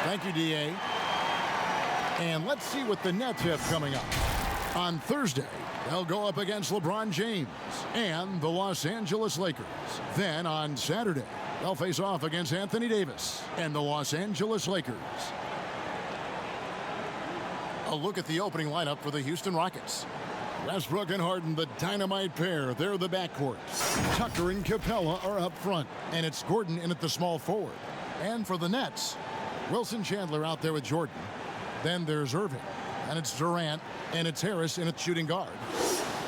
Thank you, D.A. And let's see what the Nets have coming up. On Thursday, they'll go up against LeBron James and the Los Angeles Lakers. Then on Saturday, they'll face off against Anthony Davis and the Los Angeles Lakers. A look at the opening lineup for the Houston Rockets. Westbrook and Harden, the dynamite pair. They're the backcourt. Tucker and Capella are up front. And it's Gordon in at the small forward. And for the Nets, Wilson Chandler out there with Jordan. Then there's Irving. And it's Durant. And it's Harris in at shooting guard.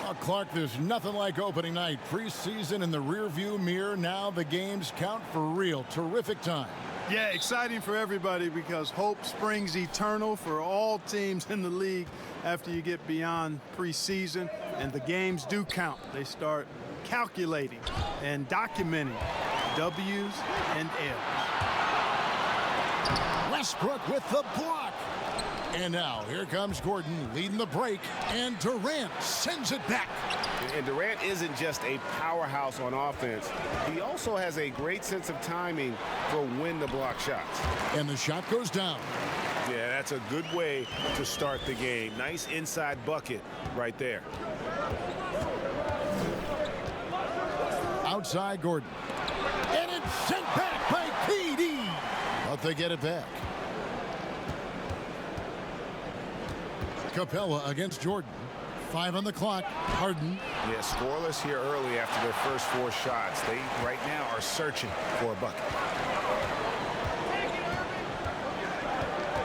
Oh, Clark, there's nothing like opening night. Preseason in the rearview mirror. Now the games count for real. Terrific time. Yeah, exciting for everybody because hope springs eternal for all teams in the league after you get beyond preseason, and the games do count. They start calculating and documenting W's and L's. Westbrook with the block. And now here comes Gordon leading the break, and Durant sends it back. And Durant isn't just a powerhouse on offense. He also has a great sense of timing for when to block shots. And the shot goes down. Yeah, that's a good way to start the game. Nice inside bucket right there. Outside Gordon. And it's sent back by KD. But they get it back. Capella against Jordan. 5 on the clock. Harden. Yeah, scoreless here early after their first 4 shots. They right now are searching for a bucket.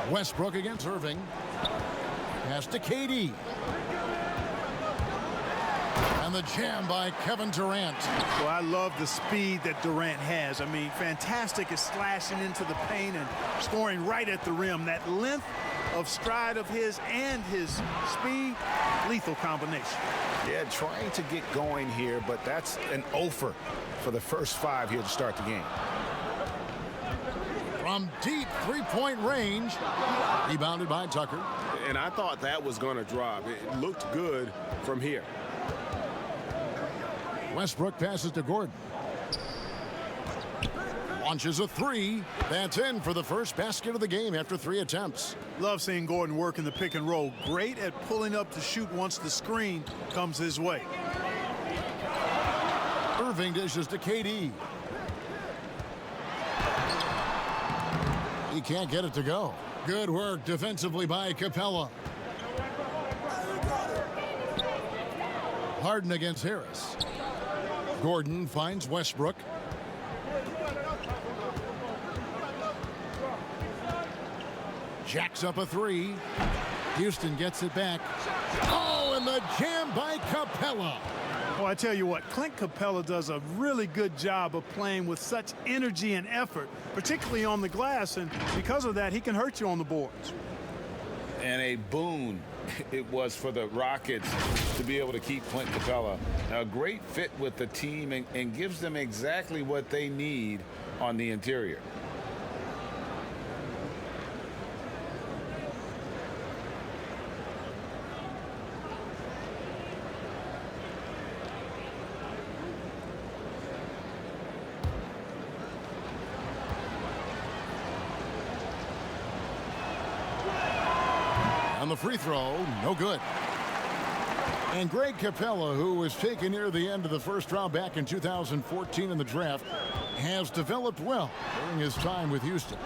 Westbrook against Irving. Pass to KD. And the jam by Kevin Durant. Well, I love the speed that Durant has. I mean, fantastic at slashing into the paint and scoring right at the rim. That length of stride of his and his speed, lethal combination. Yeah, trying to get going here, but that's an offer for the first 5 here to start the game. From deep three-point range. Rebounded by Tucker. And I thought that was going to drop. It looked good from here. Westbrook passes to Gordon. Launches a 3. That's in for the first basket of the game after 3 attempts. Love seeing Gordon work in the pick and roll. Great at pulling up to shoot once the screen comes his way. Irving dishes to KD. He can't get it to go. Good work defensively by Capella. Harden against Harris. Gordon finds Westbrook. Jacks up a 3. Houston gets it back. Oh, and the jam by Capella. Well, I tell you what, Clint Capella does a really good job of playing with such energy and effort, particularly on the glass, and because of that, he can hurt you on the boards. And a boon it was for the Rockets to be able to keep Clint Capella. A great fit with the team and gives them exactly what they need on the interior. On the free throw, no good. And Greg Capella, who was taken near the end of the first round back in 2014 in the draft, has developed well during his time with Houston.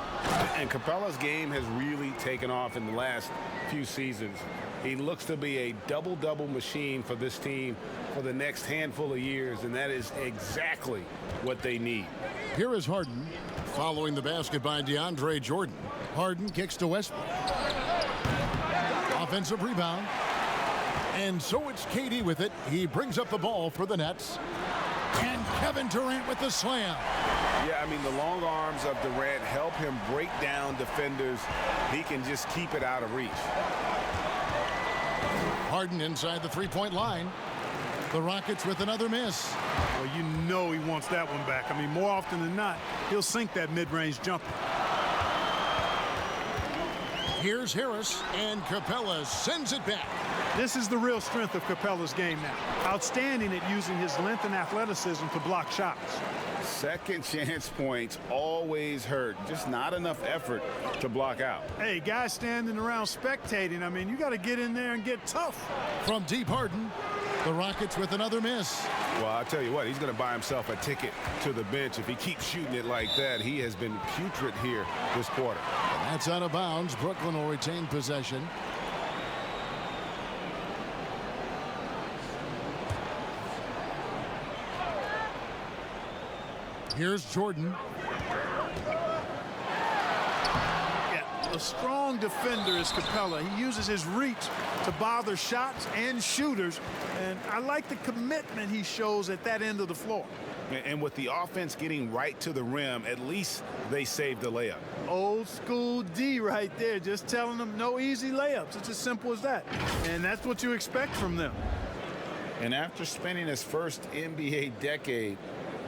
And Capella's game has really taken off in the last few seasons. He looks to be a double-double machine for this team for the next handful of years, and that is exactly what they need. Here is Harden following the basket by DeAndre Jordan. Harden kicks to Westbrook. Offensive rebound. And so it's KD with it. He brings up the ball for the Nets. And Kevin Durant with the slam. Yeah, I mean, the long arms of Durant help him break down defenders. He can just keep it out of reach. Harden inside the three-point line. The Rockets with another miss. Well, you know he wants that one back. I mean, more often than not, he'll sink that mid-range jumper. Here's Harris, and Capella sends it back. This is the real strength of Capella's game now. Outstanding at using his length and athleticism to block shots. Second chance points always hurt. Just not enough effort to block out. Hey, guys standing around spectating, I mean, you got to get in there and get tough. From deep Harden, the Rockets with another miss. Well, I'll tell you what, he's going to buy himself a ticket to the bench. If he keeps shooting it like that, he has been putrid here this quarter. And that's out of bounds. Brooklyn will retain possession. Here's Jordan. Yeah, a strong defender is Capella. He uses his reach to bother shots and shooters, and I like the commitment he shows at that end of the floor. And with the offense getting right to the rim, at least they saved the layup. Old school D right there, just telling them no easy layups. It's as simple as that, and that's what you expect from them. And after spending his first NBA decade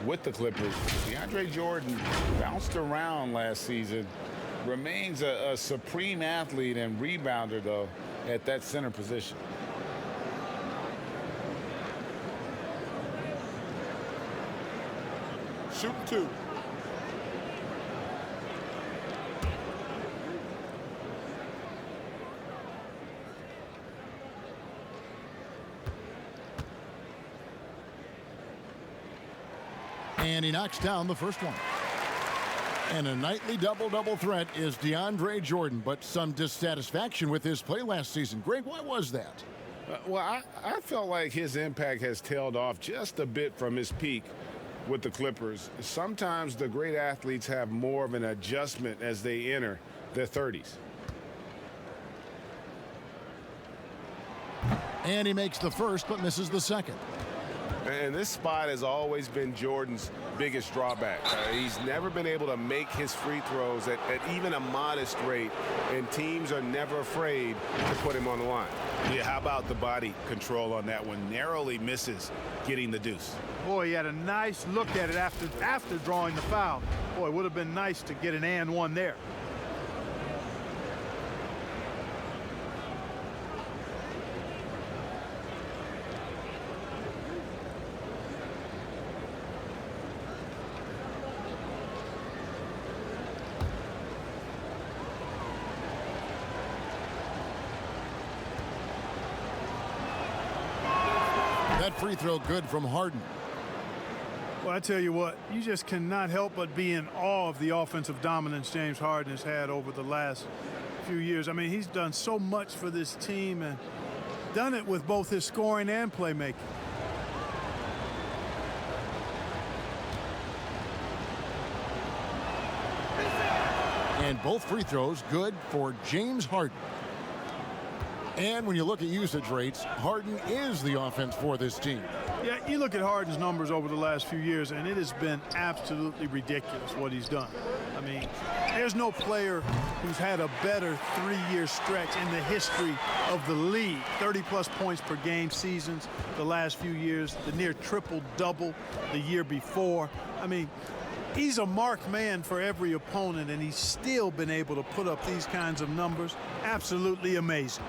with the Clippers, DeAndre Jordan bounced around last season, remains a supreme athlete and rebounder, though, at that center position. Shoot two. And he knocks down the first one. And a nightly double-double threat is DeAndre Jordan, but some dissatisfaction with his play last season. Greg, why was that? Well, I felt like his impact has tailed off just a bit from his peak with the Clippers. Sometimes the great athletes have more of an adjustment as they enter their 30s. And he makes the first, but misses the second. And this spot has always been Jordan's biggest drawback. He's never been able to make his free throws at even a modest rate, and teams are never afraid to put him on the line. Yeah, how about the body control on that one? Narrowly misses getting the deuce. Boy, he had a nice look at it after drawing the foul. Boy, it would have been nice to get an and one there. That free throw good from Harden. Well, I tell you what, you just cannot help but be in awe of the offensive dominance James Harden has had over the last few years. I mean, he's done so much for this team and done it with both his scoring and playmaking. And both free throws good for James Harden. And when you look at usage rates, Harden is the offense for this team. Yeah, you look at Harden's numbers over the last few years, and it has been absolutely ridiculous what he's done. I mean, there's no player who's had a better three-year stretch in the history of the league. 30-plus points per game seasons the last few years, the near triple-double the year before. I mean, he's a marked man for every opponent, and he's still been able to put up these kinds of numbers. Absolutely amazing.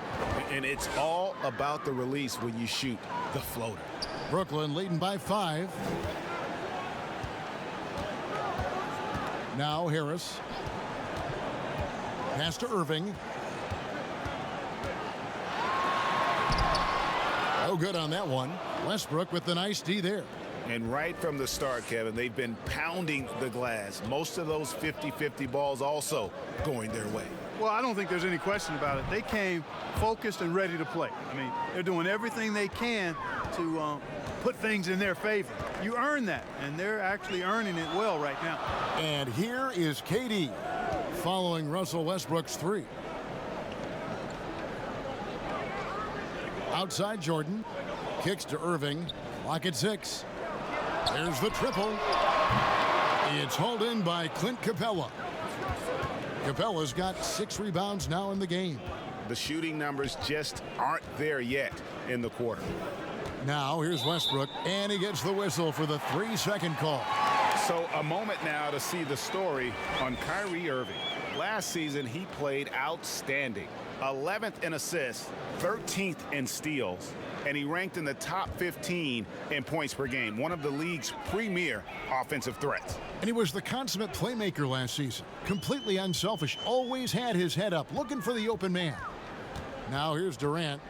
And it's all about the release when you shoot the floater. Brooklyn leading by 5. Now Harris. Pass to Irving. No good on that one. Westbrook with the nice D there. And right from the start, Kevin, they've been pounding the glass. Most of those 50-50 balls also going their way. Well, I don't think there's any question about it. They came focused and ready to play. I mean, they're doing everything they can to put things in their favor. You earn that, and they're actually earning it well right now. And here is KD following Russell Westbrook's 3. Outside Jordan. Kicks to Irving. Clock at 6. There's the triple. It's hauled in by Clint Capella. Capella's got 6 rebounds now in the game. The shooting numbers just aren't there yet in the quarter. Now here's Westbrook, and he gets the whistle for the 3-second call. So a moment now to see the story on Kyrie Irving. Last season, he played outstanding. 11th in assists, 13th in steals, and he ranked in the top 15 in points per game, one of the league's premier offensive threats. And he was the consummate playmaker last season. Completely unselfish, always had his head up, looking for the open man. Now here's Durant.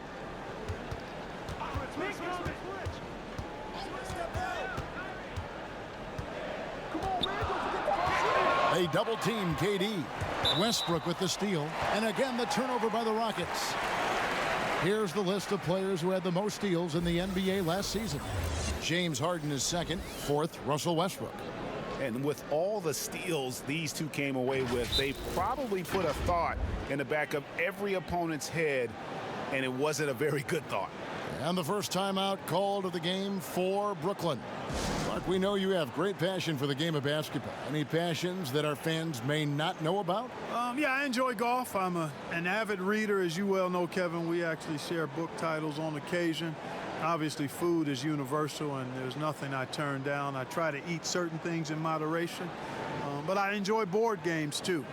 They double-team KD. Westbrook with the steal. And again, the turnover by the Rockets. Here's the list of players who had the most steals in the NBA last season. James Harden is second. Fourth, Russell Westbrook. And with all the steals these two came away with, they probably put a thought in the back of every opponent's head, and it wasn't a very good thought. And the first timeout called of the game for Brooklyn. Mark, we know you have great passion for the game of basketball. Any passions that our fans may not know about? Yeah, I enjoy golf. I'm an avid reader, as you well know, Kevin. We actually share book titles on occasion. Obviously, food is universal, and there's nothing I turn down. I try to eat certain things in moderation, but I enjoy board games, too.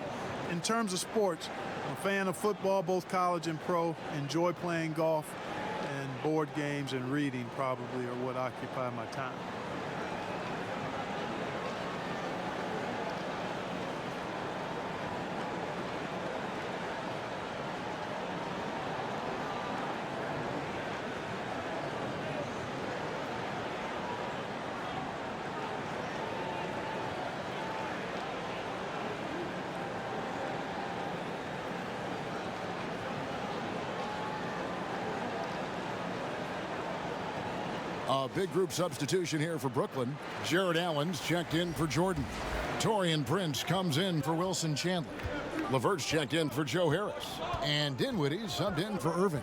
In terms of sports, I'm a fan of football, both college and pro. Enjoy playing golf, and board games and reading probably are what occupy my time. A big group substitution here for Brooklyn. Jared Allen's checked in for Jordan. Torian Prince comes in for Wilson Chandler. LeVert's checked in for Joe Harris. And Dinwiddie subbed in for Irving.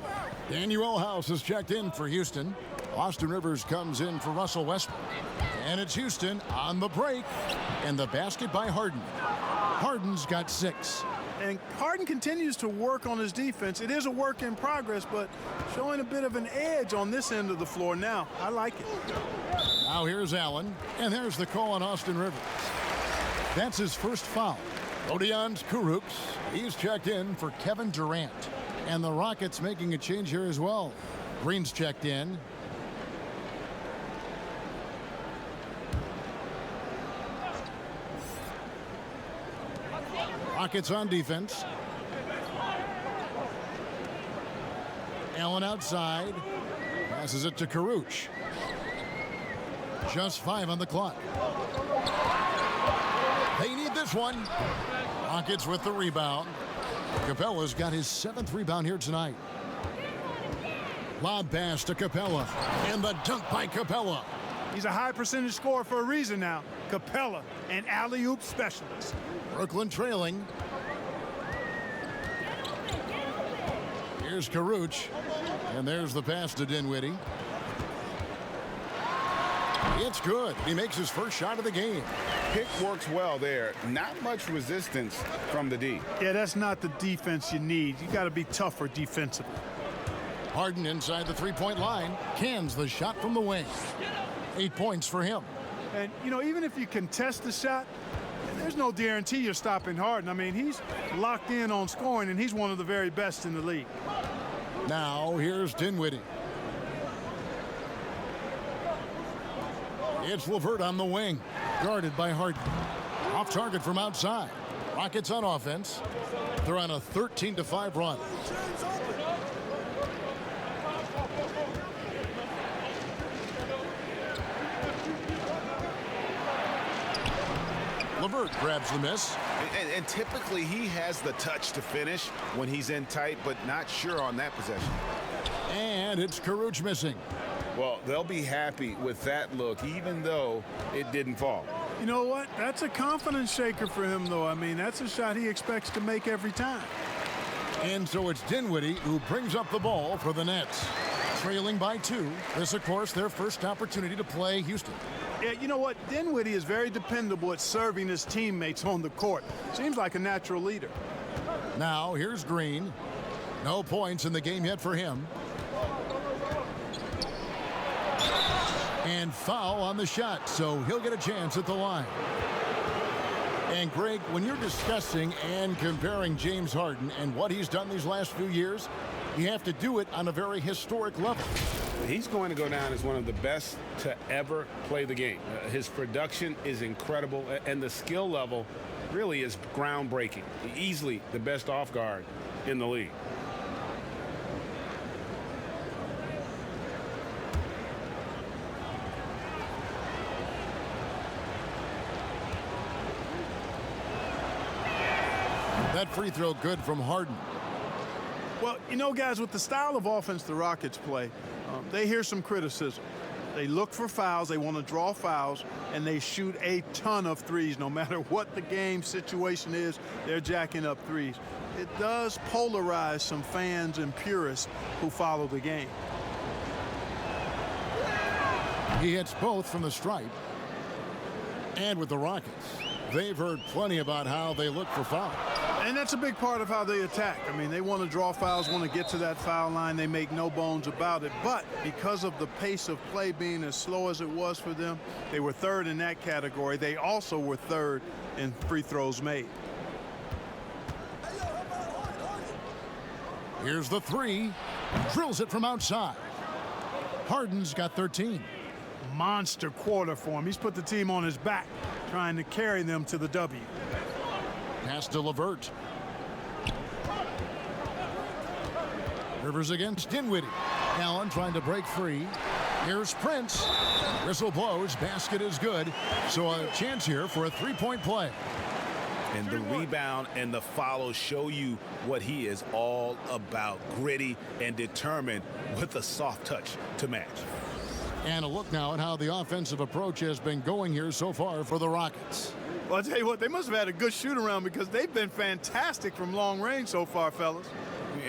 Daniel House is checked in for Houston. Austin Rivers comes in for Russell Westbrook. And it's Houston on the break. And the basket by Harden. Harden's got 6. And Harden continues to work on his defense. It is a work in progress, but showing a bit of an edge on this end of the floor now. I like it. Now here's Allen, and there's the call on Austin Rivers. That's his first foul. Rodion Kurucs, he's checked in for Kevin Durant. And the Rockets making a change here as well. Green's checked in. Rockets on defense. Allen outside. Passes it to Kurucs. Just 5 on the clock. They need this one. Rockets with the rebound. Capella's got his 7th rebound here tonight. Lob pass to Capella. And the dunk by Capella. He's a high percentage scorer for a reason now. Capella, an alley-oop specialist. Brooklyn trailing. Here's Kurucs. And there's the pass to Dinwiddie. It's good. He makes his first shot of the game. Pick works well there. Not much resistance from the D. Yeah, that's not the defense you need. You got to be tougher defensively. Harden inside the three-point line. Cans the shot from the wing. 8 points for him. And, you know, even if you contest the shot, there's no guarantee you're stopping Harden. I mean, he's locked in on scoring, and he's one of the very best in the league. Now, here's Dinwiddie. It's LeVert on the wing, guarded by Harden. Off target from outside. Rockets on offense. They're on a 13-5 run. LeVert grabs the miss. And typically he has the touch to finish when he's in tight, but not sure on that possession. And it's Kurucs missing. Well, they'll be happy with that look, even though it didn't fall. You know what? That's a confidence shaker for him, though. I mean, that's a shot he expects to make every time. And so it's Dinwiddie who brings up the ball for the Nets. Trailing by 2. This, of course, their first opportunity to play Houston. Yeah, you know what? Dinwiddie is very dependable at serving his teammates on the court. Seems like a natural leader. Now, here's Green. No points in the game yet for him. And foul on the shot, so he'll get a chance at the line. And Greg, when you're discussing and comparing James Harden and what he's done these last few years, you have to do it on a very historic level. He's going to go down as one of the best to ever play the game. His production is incredible, and the skill level really is groundbreaking. Easily the best off guard in the league. That free throw good from Harden. Well, you know, guys, with the style of offense the Rockets play, they hear some criticism. They look for fouls, they want to draw fouls, and they shoot a ton of threes. No matter what the game situation is, they're jacking up threes. It does polarize some fans and purists who follow the game. He hits both from the stripe. And with the Rockets, they've heard plenty about how they look for fouls. And that's a big part of how they attack. I mean, they want to draw fouls, want to get to that foul line. They make no bones about it. But because of the pace of play being as slow as it was for them, they were third in that category. They also were third in free throws made. Here's the three. Drills it from outside. Harden's got 13. Monster quarter for him. He's put the team on his back, trying to carry them to the W. Pass to LeVert. Rivers against Dinwiddie. Allen trying to break free. Here's Prince. Whistle blows. Basket is good. So a chance here for a three-point play. And the rebound and the follow show you what he is all about. Gritty and determined with a soft touch to match. And a look now at how the offensive approach has been going here so far for the Rockets. Well, I'll tell you what, they must have had a good shoot-around because they've been fantastic from long range so far, fellas.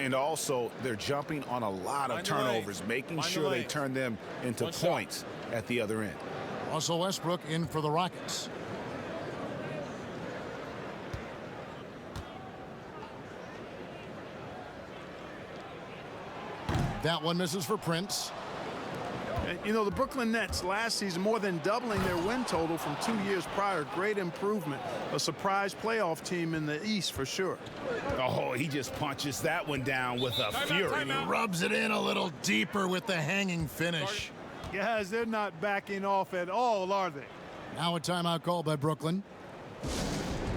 And also, they're jumping on a lot of turnovers, making sure they turn them into points at the other end. Russell Westbrook in for the Rockets. That one misses for Prince. You know, the Brooklyn Nets last season more than doubling their win total from 2 years prior. Great improvement. A surprise playoff team in the East for sure. Oh, he just punches that one down with a fury. He rubs it in a little deeper with the hanging finish. Guys, they're not backing off at all, are they? Now a timeout call by Brooklyn.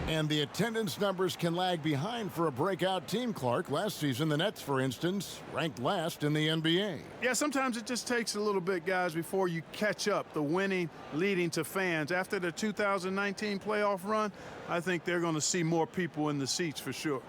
And the attendance numbers can lag behind for a breakout team, Clark. Last season, the Nets, for instance, ranked last in the NBA. Yeah, sometimes it just takes a little bit, guys, before you catch up. The winning leading to fans. After the 2019 playoff run, I think they're going to see more people in the seats for sure.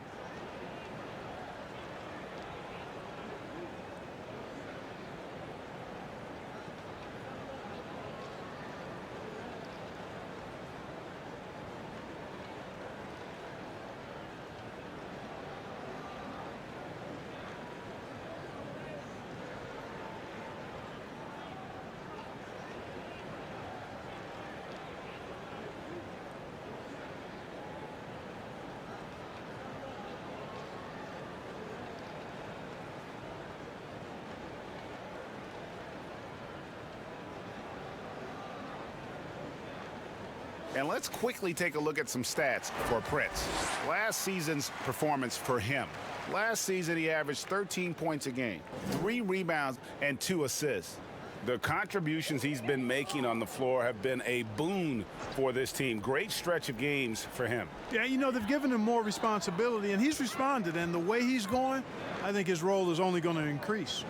And let's quickly take a look at some stats for Prince. Last season's performance for him. Last season, he averaged 13 points a game, 3 rebounds, and 2 assists. The contributions he's been making on the floor have been a boon for this team. Great stretch of games for him. Yeah, you know, they've given him more responsibility, and he's responded. And the way he's going, I think his role is only going to increase.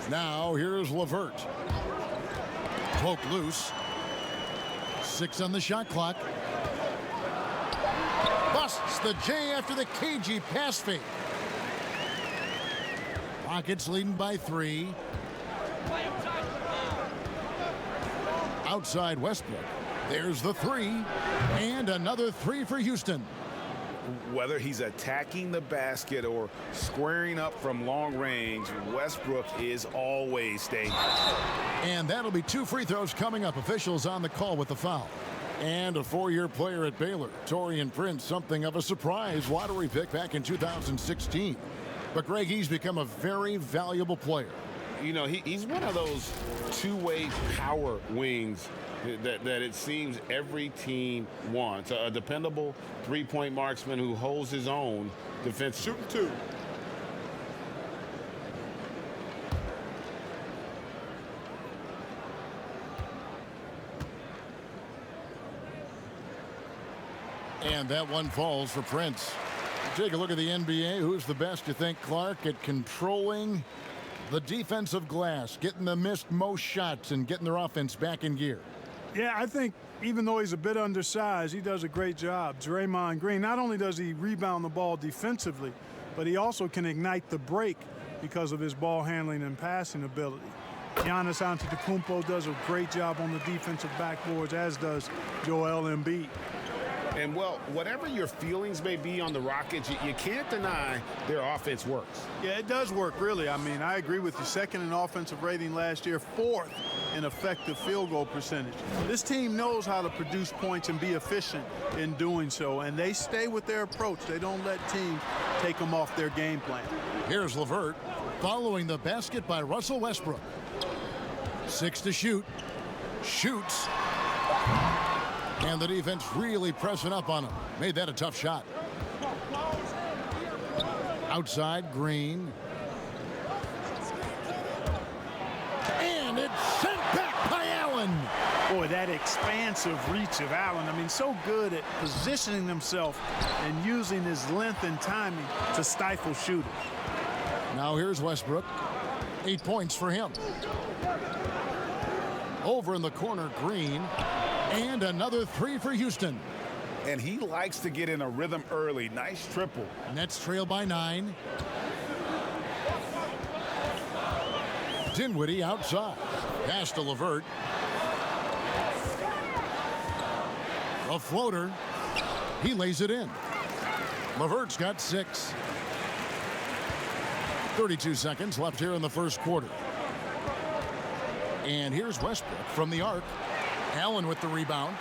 Now, here's LeVert. Poke loose. 6 on the shot clock. Busts the J after the cagey pass fake. Rockets leading by 3. Outside Westbrook. There's the 3. And another 3 for Houston. Whether he's attacking the basket or squaring up from long range, Westbrook is always dangerous. And that'll be 2 free throws coming up. Officials on the call with the foul. And a 4-year player at Baylor, Taurean Prince, something of a surprise lottery pick back in 2016. But Greg, he's become a very valuable player. You know, he's one of those two-way power wings that it seems every team wants. A dependable three-point marksman who holds his own defense. Shooting two. And that one falls for Prince. Take a look at the NBA. Who's the best, you think, Clark, at controlling the defensive glass, getting the missed most shots and getting their offense back in gear? Yeah, I think even though he's a bit undersized, he does a great job. Draymond Green, not only does he rebound the ball defensively, but he also can ignite the break because of his ball handling and passing ability. Giannis Antetokounmpo does a great job on the defensive backboards, as does Joel Embiid. And, well, whatever your feelings may be on the Rockets, you can't deny their offense works. Yeah, it does work, really. I mean, I agree with you. Second in offensive rating last year, fourth in effective field goal percentage. This team knows how to produce points and be efficient in doing so, and they stay with their approach. They don't let teams take them off their game plan. Here's LeVert following the basket by Russell Westbrook. 6 to shoot. Shoots. And the defense really pressing up on him. Made that a tough shot. Outside, Green. And it's sent back by Allen. Boy, that expansive reach of Allen. I mean, so good at positioning himself and using his length and timing to stifle shooters. Now here's Westbrook. 8 points for him. Over in the corner, Green. And another three for Houston. And he likes to get in a rhythm early. Nice triple. Nets trail by 9. Dinwiddie outside. Pass to LeVert. A floater. He lays it in. LeVert's got 6. 32 seconds left here in the first quarter. And here's Westbrook from the arc. Allen with the rebound.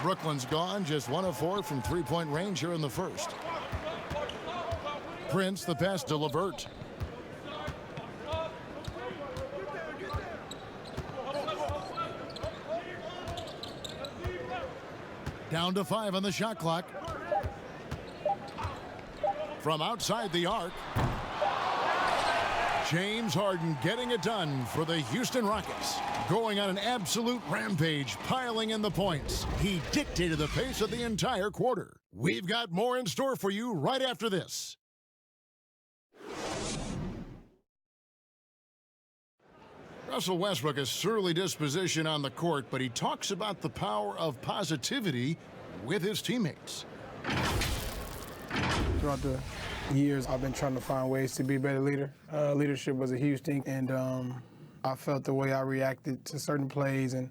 Brooklyn's gone, just 1 of 4 from three-point range here in the first. Prince, the pass to LeVert. Down to 5 on the shot clock. From outside the arc. James Harden getting it done for the Houston Rockets. Going on an absolute rampage, piling in the points. He dictated the pace of the entire quarter. We've got more in store for you right after this. Russell Westbrook has surly disposition on the court, but he talks about the power of positivity with his teammates. Throughout the years, I've been trying to find ways to be a better leader. Leadership was a huge thing, and I felt the way I reacted to certain plays and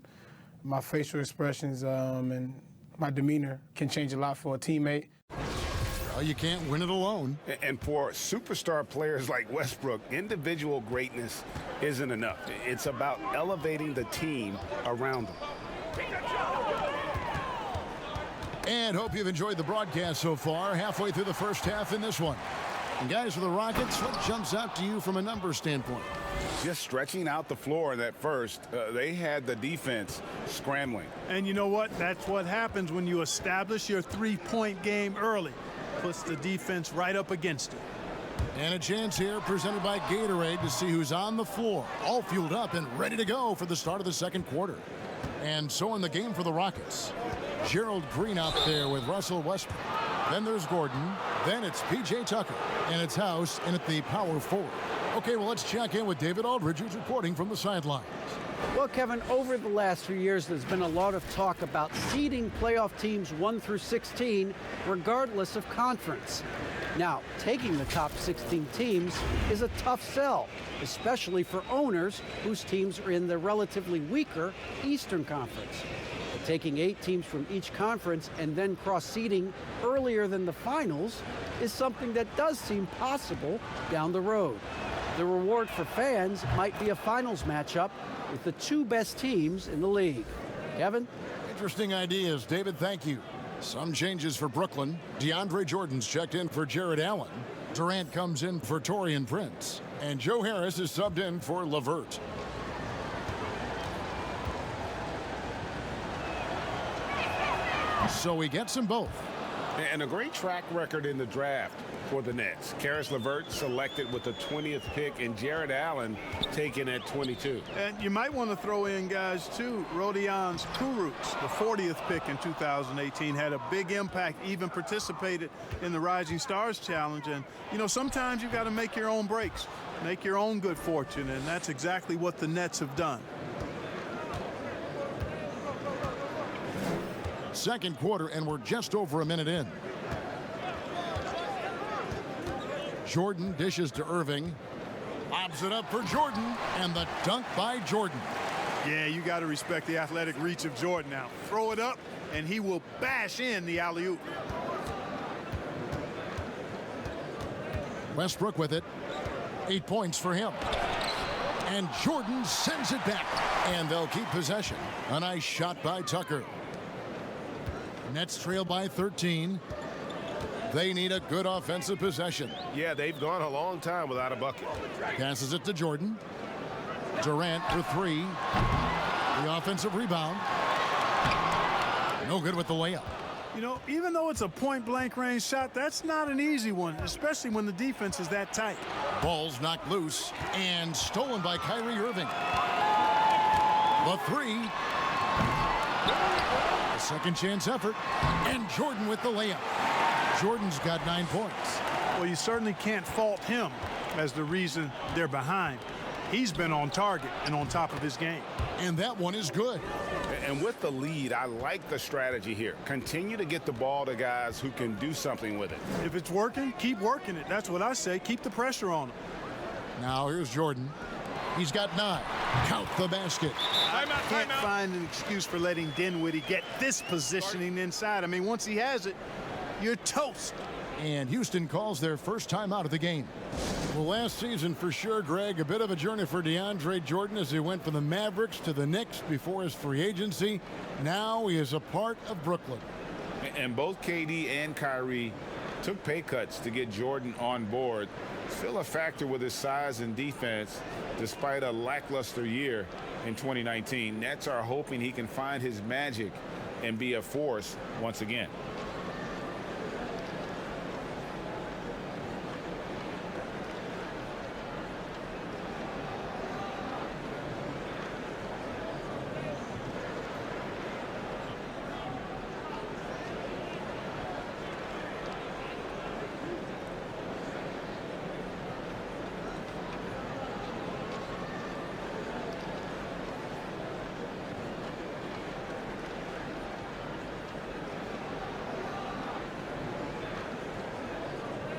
my facial expressions and my demeanor can change a lot for a teammate. Well, you can't win it alone. And for superstar players like Westbrook, individual greatness isn't enough. It's about elevating the team around them. And hope you've enjoyed the broadcast so far. Halfway through the first half in this one. And guys, for the Rockets, what jumps out to you from a numbers standpoint? Just stretching out the floor in that first, they had the defense scrambling. And you know what? That's what happens when you establish your three-point game early. Puts the defense right up against it. And a chance here presented by Gatorade to see who's on the floor, all fueled up and ready to go for the start of the second quarter. And so in the game for the Rockets, Gerald Green out there with Russell Westbrook. Then there's Gordon. Then it's P.J. Tucker. And it's House in at the power forward. Okay, well, let's check in with David Aldridge, who's reporting from the sidelines. Well, Kevin, over the last few years, there's been a lot of talk about seeding playoff teams 1 through 16, regardless of conference. Now, taking the top 16 teams is a tough sell, especially for owners whose teams are in the relatively weaker Eastern Conference. But taking 8 teams from each conference and then cross-seeding earlier than the finals is something that does seem possible down the road. The reward for fans might be a finals matchup with the 2 best teams in the league. Kevin? Interesting ideas, David. Thank you. Some changes for Brooklyn. DeAndre Jordan's checked in for Jared Allen. Durant comes in for Taurean Prince. And Joe Harris is subbed in for LeVert. So he gets them both. And a great track record in the draft for the Nets. Karis LeVert selected with the 20th pick and Jared Allen taken at 22. And you might want to throw in guys too. Rodion Kurucs, the 40th pick in 2018, had a big impact, even participated in the Rising Stars Challenge. And, you know, sometimes you got to make your own breaks, make your own good fortune, and that's exactly what the Nets have done. Second quarter, and we're just over a minute in. Jordan dishes to Irving. Lobs it up for Jordan, and the dunk by Jordan. Yeah, you got to respect the athletic reach of Jordan now. Throw it up, and he will bash in the alley-oop. Westbrook with it. 8 points for him. And Jordan sends it back, and they'll keep possession. A nice shot by Tucker. Nets trail by 13. They need a good offensive possession. Yeah, they've gone a long time without a bucket. Passes it to Jordan. Durant for three. The offensive rebound. No good with the layup. You know, even though it's a point-blank range shot, that's not an easy one, especially when the defense is that tight. Ball's knocked loose and stolen by Kyrie Irving. The three. A second chance effort. And Jordan with the layup. Jordan's got 9 points. Well, you certainly can't fault him as the reason they're behind. He's been on target and on top of his game. And that one is good. And with the lead, I like the strategy here. Continue to get the ball to guys who can do something with it. If it's working, keep working it. That's what I say. Keep the pressure on him. Now here's Jordan. He's got 9. Count the basket. Can't find an excuse for letting Dinwiddie get this positioning inside. I mean, once he has it, you're toast. And Houston calls their first time out of the game. Well, last season for sure, Greg, a bit of a journey for DeAndre Jordan as he went from the Mavericks to the Knicks before his free agency. Now he is a part of Brooklyn. And both KD and Kyrie took pay cuts to get Jordan on board. Still a factor with his size and defense despite a lackluster year in 2019. Nets are hoping he can find his magic and be a force once again.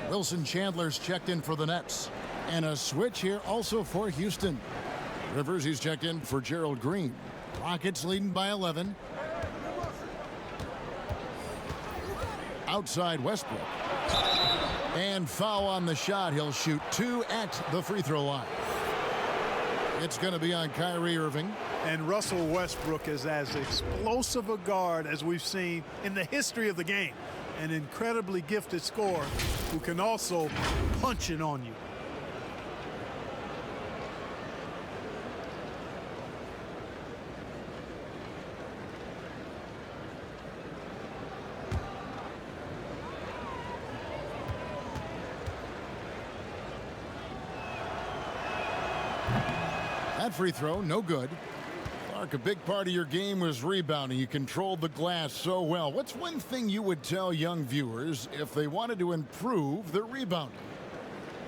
Wilson Chandler's checked in for the Nets. And a switch here also for Houston. Rivers, he's checked in for Gerald Green. Rockets leading by 11. Outside Westbrook. And foul on the shot. He'll shoot 2 at the free throw line. It's going to be on Kyrie Irving. And Russell Westbrook is as explosive a guard as we've seen in the history of the game. An incredibly gifted scorer who can also punch it on you. That free throw, no good. Clark, a big part of your game was rebounding. You controlled the glass so well. What's one thing you would tell young viewers if they wanted to improve their rebounding?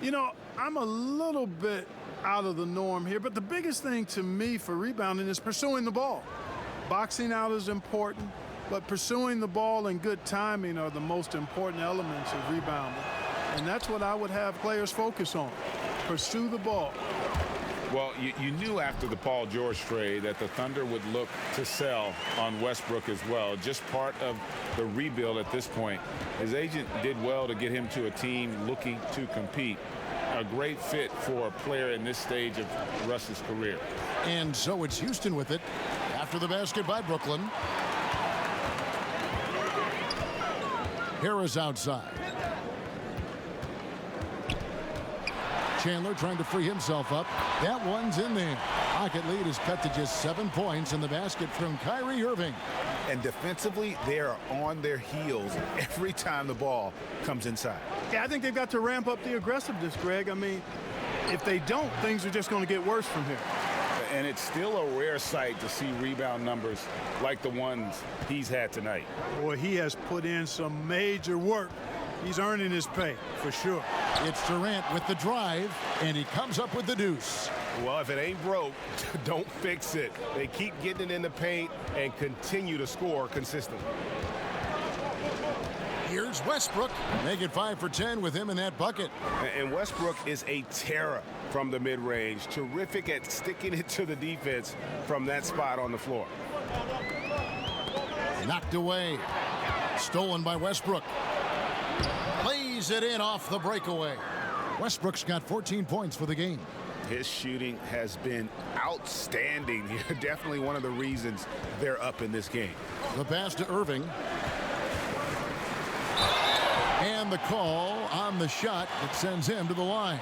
You know, I'm a little bit out of the norm here, but the biggest thing to me for rebounding is pursuing the ball. Boxing out is important, but pursuing the ball and good timing are the most important elements of rebounding. And that's what I would have players focus on. Pursue the ball. Well, you knew after the Paul George trade that the Thunder would look to sell on Westbrook as well. Just part of the rebuild at this point. His agent did well to get him to a team looking to compete. A great fit for a player in this stage of Russ's career. And so it's Houston with it after the basket by Brooklyn. Harris outside. Chandler trying to free himself up. That one's in there. Rocket lead is cut to just 7 points in the basket from Kyrie Irving. And defensively, they are on their heels every time the ball comes inside. Yeah, I think they've got to ramp up the aggressiveness, Greg. I mean, if they don't, things are just going to get worse from here. And it's still a rare sight to see rebound numbers like the ones he's had tonight. Boy, he has put in some major work. He's earning his pay, for sure. It's Durant with the drive, and he comes up with the deuce. Well, if it ain't broke, don't fix it. They keep getting it in the paint and continue to score consistently. Here's Westbrook. Make it 5 for 10 with him in that bucket. And Westbrook is a terror from the mid-range. Terrific at sticking it to the defense from that spot on the floor. Knocked away. Stolen by Westbrook. Lays it in off the breakaway. Westbrook's got 14 points for the game. His shooting has been outstanding. Definitely one of the reasons they're up in this game. The pass to Irving. And the call on the shot that sends him to the line.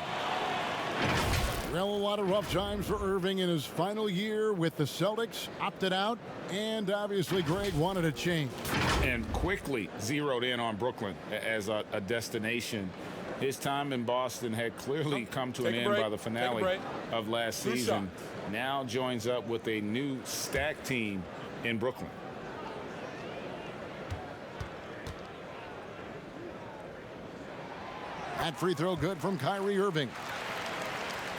Well, a lot of rough times for Irving in his final year with the Celtics. Opted out, and obviously Greg wanted a change. And quickly zeroed in on Brooklyn as a destination. His time in Boston had clearly come to an end by the finale of last season. Now joins up with a new stacked team in Brooklyn. That free throw good from Kyrie Irving.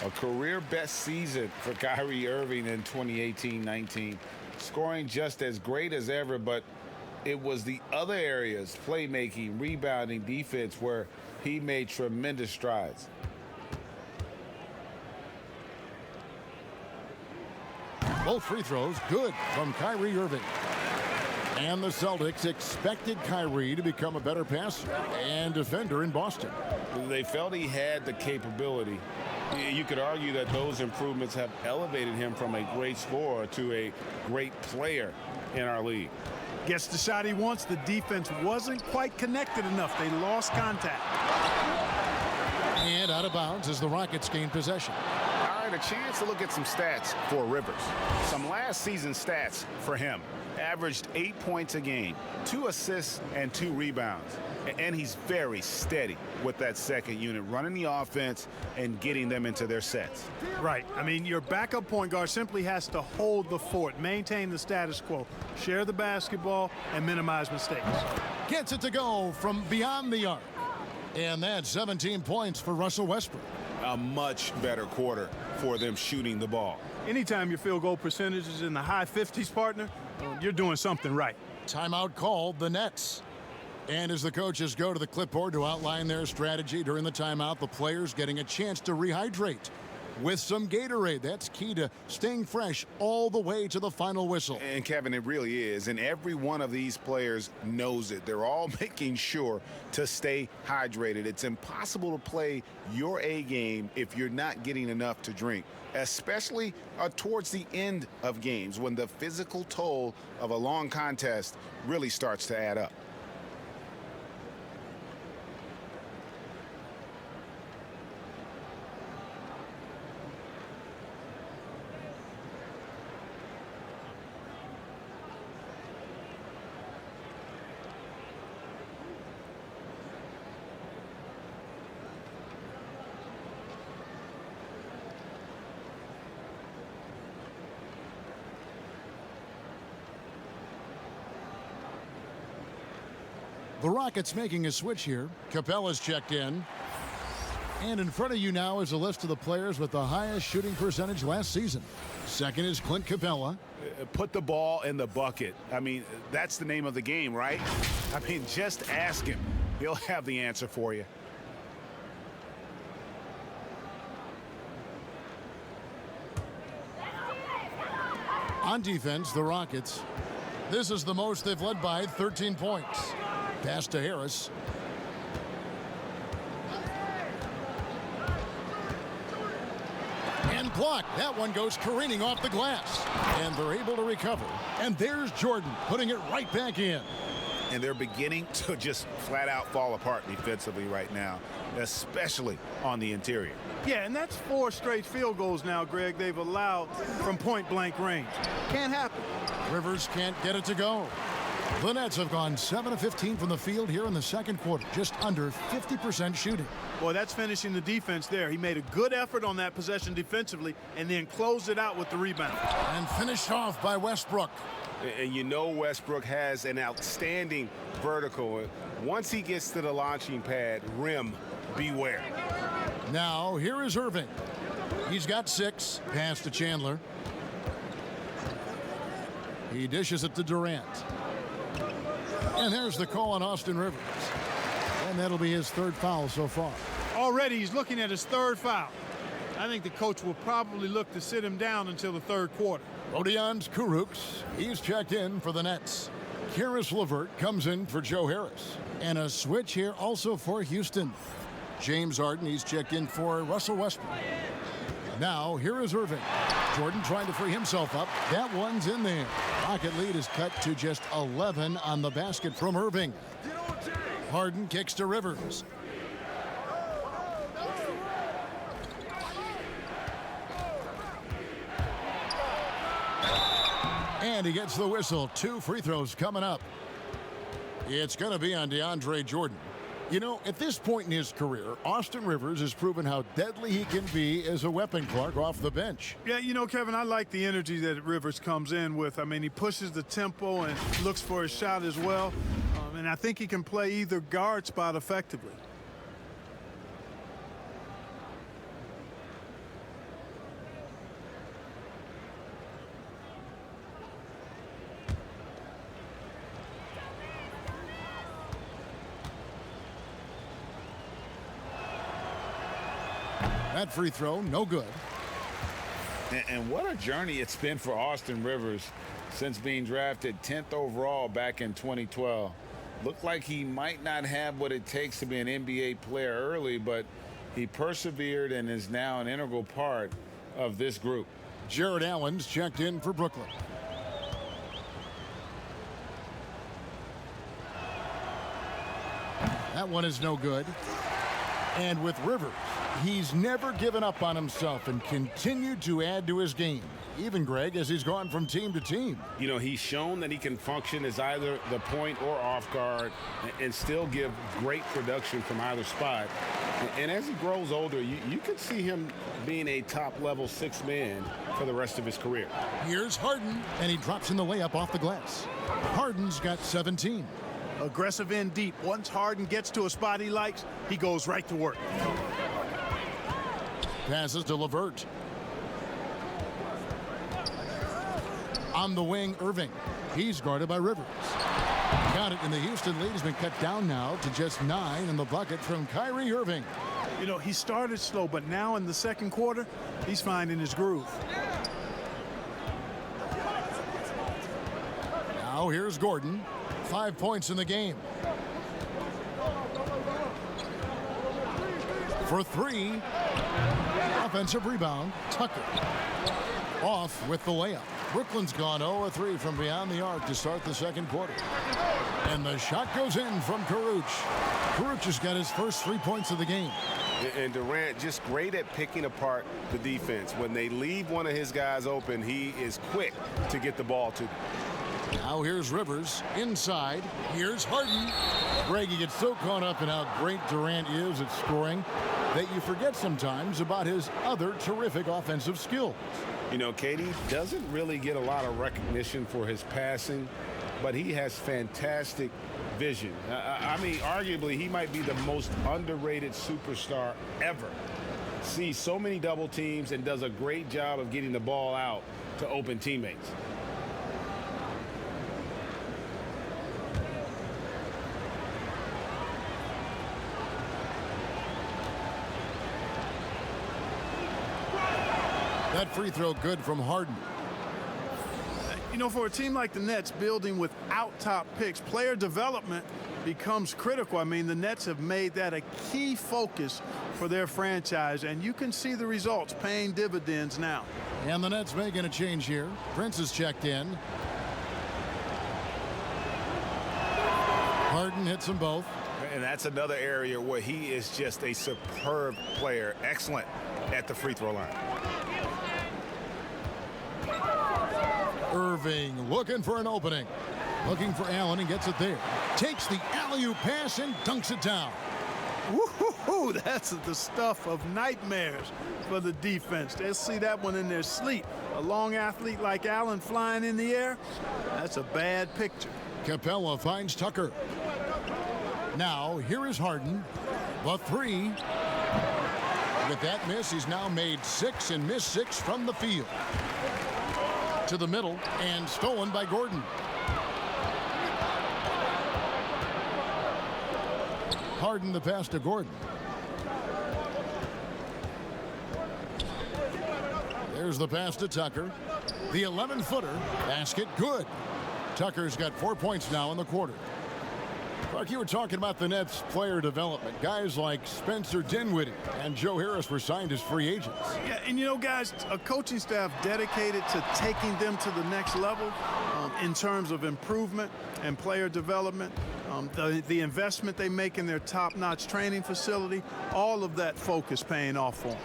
A career best season for Kyrie Irving in 2018-19. Scoring just as great as ever, but it was the other areas, playmaking, rebounding, defense, where he made tremendous strides. Both free throws good from Kyrie Irving. And the Celtics expected Kyrie to become a better passer and defender in Boston. They felt he had the capability. You could argue that those improvements have elevated him from a great scorer to a great player in our league. Gets the shot he wants. The defense wasn't quite connected enough. They lost contact. And out of bounds as the Rockets gain possession. All right, a chance to look at some stats for Rivers. Some last season stats for him. Averaged 8 points a game, 2 assists, and 2 rebounds. And he's very steady with that second unit, running the offense and getting them into their sets. Right. I mean, your backup point guard simply has to hold the fort, maintain the status quo, share the basketball, and minimize mistakes. Gets it to go from beyond the arc. And that's 17 points for Russell Westbrook. A much better quarter for them shooting the ball. Anytime your field goal percentage is in the high 50s, partner, you're doing something right. Timeout called, the Nets. And as the coaches go to the clipboard to outline their strategy during the timeout, the players getting a chance to rehydrate with some Gatorade. That's key to staying fresh all the way to the final whistle. And Kevin, it really is. And every one of these players knows it. They're all making sure to stay hydrated. It's impossible to play your A game if you're not getting enough to drink, especially towards the end of games when the physical toll of a long contest really starts to add up. The Rockets making a switch here. Capella's checked in. And in front of you now is a list of the players with the highest shooting percentage last season. Second is Clint Capella. Put the ball in the bucket. I mean, that's the name of the game, right? I mean, just ask him. He'll have the answer for you. On defense, the Rockets. This is the most they've led by, 13 points. Pass to Harris. And blocked. That one goes careening off the glass. And they're able to recover. And there's Jordan putting it right back in. And they're beginning to just flat out fall apart defensively right now, especially on the interior. Yeah, and that's 4 straight field goals now, Greg, they've allowed from point-blank range. Can't happen. Rivers can't get it to go. The Nets have gone 7 of 15 from the field here in the second quarter, just under 50% shooting. Boy, that's finishing the defense there. He made a good effort on that possession defensively and then closed it out with the rebound. And finished off by Westbrook. And you know Westbrook has an outstanding vertical. Once he gets to the launching pad, rim, beware. Now, here is Irving. He's got 6, pass to Chandler. He dishes it to Durant. And there's the call on Austin Rivers. And that'll be his 3rd foul so far. Already he's looking at his 3rd foul. I think the coach will probably look to sit him down until the 3rd quarter. Rodions Kurucs, he's checked in for the Nets. Karis LeVert comes in for Joe Harris. And a switch here also for Houston. James Harden, he's checked in for Russell Westbrook. Now, here is Irving. Jordan trying to free himself up. That one's in there. Rocket lead is cut to just 11 on the basket from Irving. Harden kicks to Rivers. And he gets the whistle. 2 free throws coming up. It's going to be on DeAndre Jordan. You know, at this point in his career, Austin Rivers has proven how deadly he can be as a weapon, Clark, off the bench. Yeah, you know, Kevin, I like the energy that Rivers comes in with. I mean, he pushes the tempo and looks for a shot as well. And I think he can play either guard spot effectively. That free throw, no good. And what a journey it's been for Austin Rivers since being drafted 10th overall back in 2012. Looked like he might not have what it takes to be an NBA player early, but he persevered and is now an integral part of this group. Jared Allen's checked in for Brooklyn. That one is no good. And with Rivers, he's never given up on himself and continued to add to his game. Even, Greg, as he's gone from team to team. You know, he's shown that he can function as either the point or off guard and still give great production from either spot. And as he grows older, you could see him being a top-level 6th man for the rest of his career. Here's Harden, and he drops in the layup off the glass. Harden's got 17. Aggressive in deep. Once Harden gets to a spot he likes, he goes right to work. Passes to LeVert. On the wing, Irving. He's guarded by Rivers. Got it, and the Houston lead has been cut down now to just 9 in the bucket from Kyrie Irving. You know, he started slow, but now in the second quarter, he's finding his groove. Now here's Gordon. 5 points in the game. For 3. Offensive rebound, Tucker. Off with the layup. Brooklyn's gone 0 of 3 from beyond the arc to start the second quarter. And the shot goes in from Kuruc. Kuruc has got his first 3 points of the game. And Durant just great at picking apart the defense. When they leave one of his guys open, he is quick to get the ball to them. Now here's Rivers inside. Here's Harden. Greg, you get so caught up in how great Durant is at scoring that you forget sometimes about his other terrific offensive skills. You know, KD doesn't really get a lot of recognition for his passing, but he has fantastic vision. I mean, arguably, he might be the most underrated superstar ever. Sees so many double teams and does a great job of getting the ball out to open teammates. That free throw good from Harden. You know, for a team like the Nets building without top picks, player development becomes critical. I mean, the Nets have made that a key focus for their franchise, and you can see the results paying dividends now. And the Nets making a change here. Prince is checked in. Harden hits them both. And that's another area where he is just a superb player. Excellent at the free throw line. Irving looking for an opening. Looking for Allen and gets it there. Takes the alley-oop pass and dunks it down. Woo-hoo-hoo, that's the stuff of nightmares for the defense. They'll see that one in their sleep. A long athlete like Allen flying in the air, that's a bad picture. Capella finds Tucker. Now, here is Harden. The three. With that miss, he's now made 6 and missed 6 from the field. To the middle and stolen by Gordon. Harden the pass to Gordon. There's the pass to Tucker. The 11-footer. Basket good. Tucker's got 4 points now in the quarter. Clark, you were talking about the Nets player development. Guys like Spencer Dinwiddie and Joe Harris were signed as free agents. Yeah, and you know, guys, a coaching staff dedicated to taking them to the next level in terms of improvement and player development. The investment they make in their top-notch training facility, all of that focus paying off for them.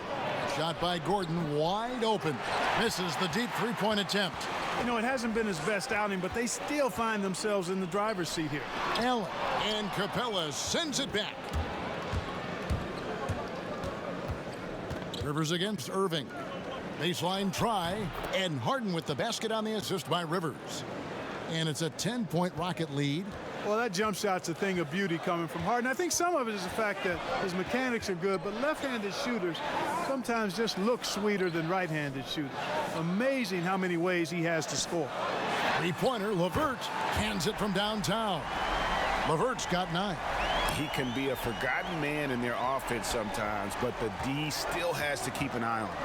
Shot by Gordon, wide open. Misses the deep three-point attempt. You know, it hasn't been his best outing, but they still find themselves in the driver's seat here. Allen and Capella sends it back. Rivers against Irving. Baseline try, and Harden with the basket on the assist by Rivers. And it's a 10-point Rocket lead. Well, that jump shot's a thing of beauty coming from Harden. I think some of it is the fact that his mechanics are good, but left-handed shooters sometimes just look sweeter than right-handed shooters. Amazing how many ways he has to score. Three-pointer, LeVert cans it from downtown. LeVert's got 9. He can be a forgotten man in their offense sometimes, but the D still has to keep an eye on him.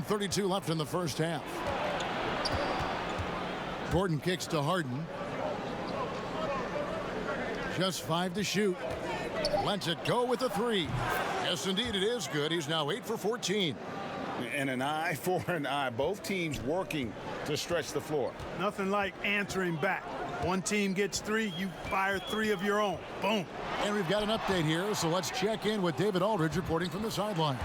1:32 left in the first half. Gordon kicks to Harden. Just 5 to shoot. Lets it go with a 3. Yes, indeed, it is good. He's now 8 for 14. And an eye for an eye. Both teams working to stretch the floor. Nothing like answering back. One team gets 3, you fire 3 of your own. Boom. And we've got an update here, so let's check in with David Aldridge reporting from the sideline.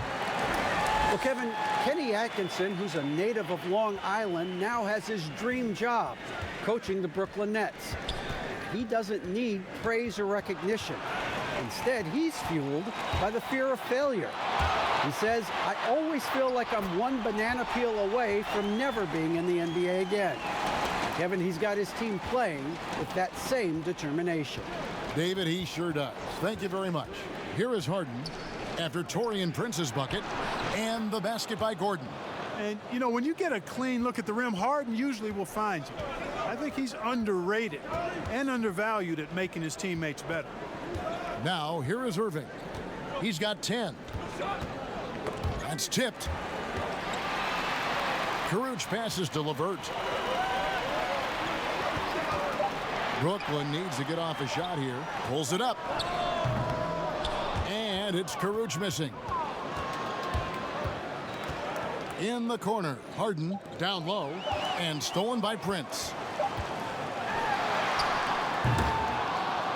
Well, Kevin, Kenny Atkinson, who's a native of Long Island, now has his dream job, coaching the Brooklyn Nets. He doesn't need praise or recognition. Instead, he's fueled by the fear of failure. He says, I always feel like I'm one banana peel away from never being in the NBA again. Kevin, he's got his team playing with that same determination. David, he sure does. Thank you very much. Here is Harden after Taurean Prince's bucket and the basket by Gordon. And, you know, when you get a clean look at the rim, Harden usually will find you. I think he's underrated and undervalued at making his teammates better. Now, here is Irving. He's got 10. That's tipped. Caruch passes to LeVert. Brooklyn needs to get off a shot here. Pulls it up. And it's Caruch missing. In the corner, Harden down low and stolen by Prince.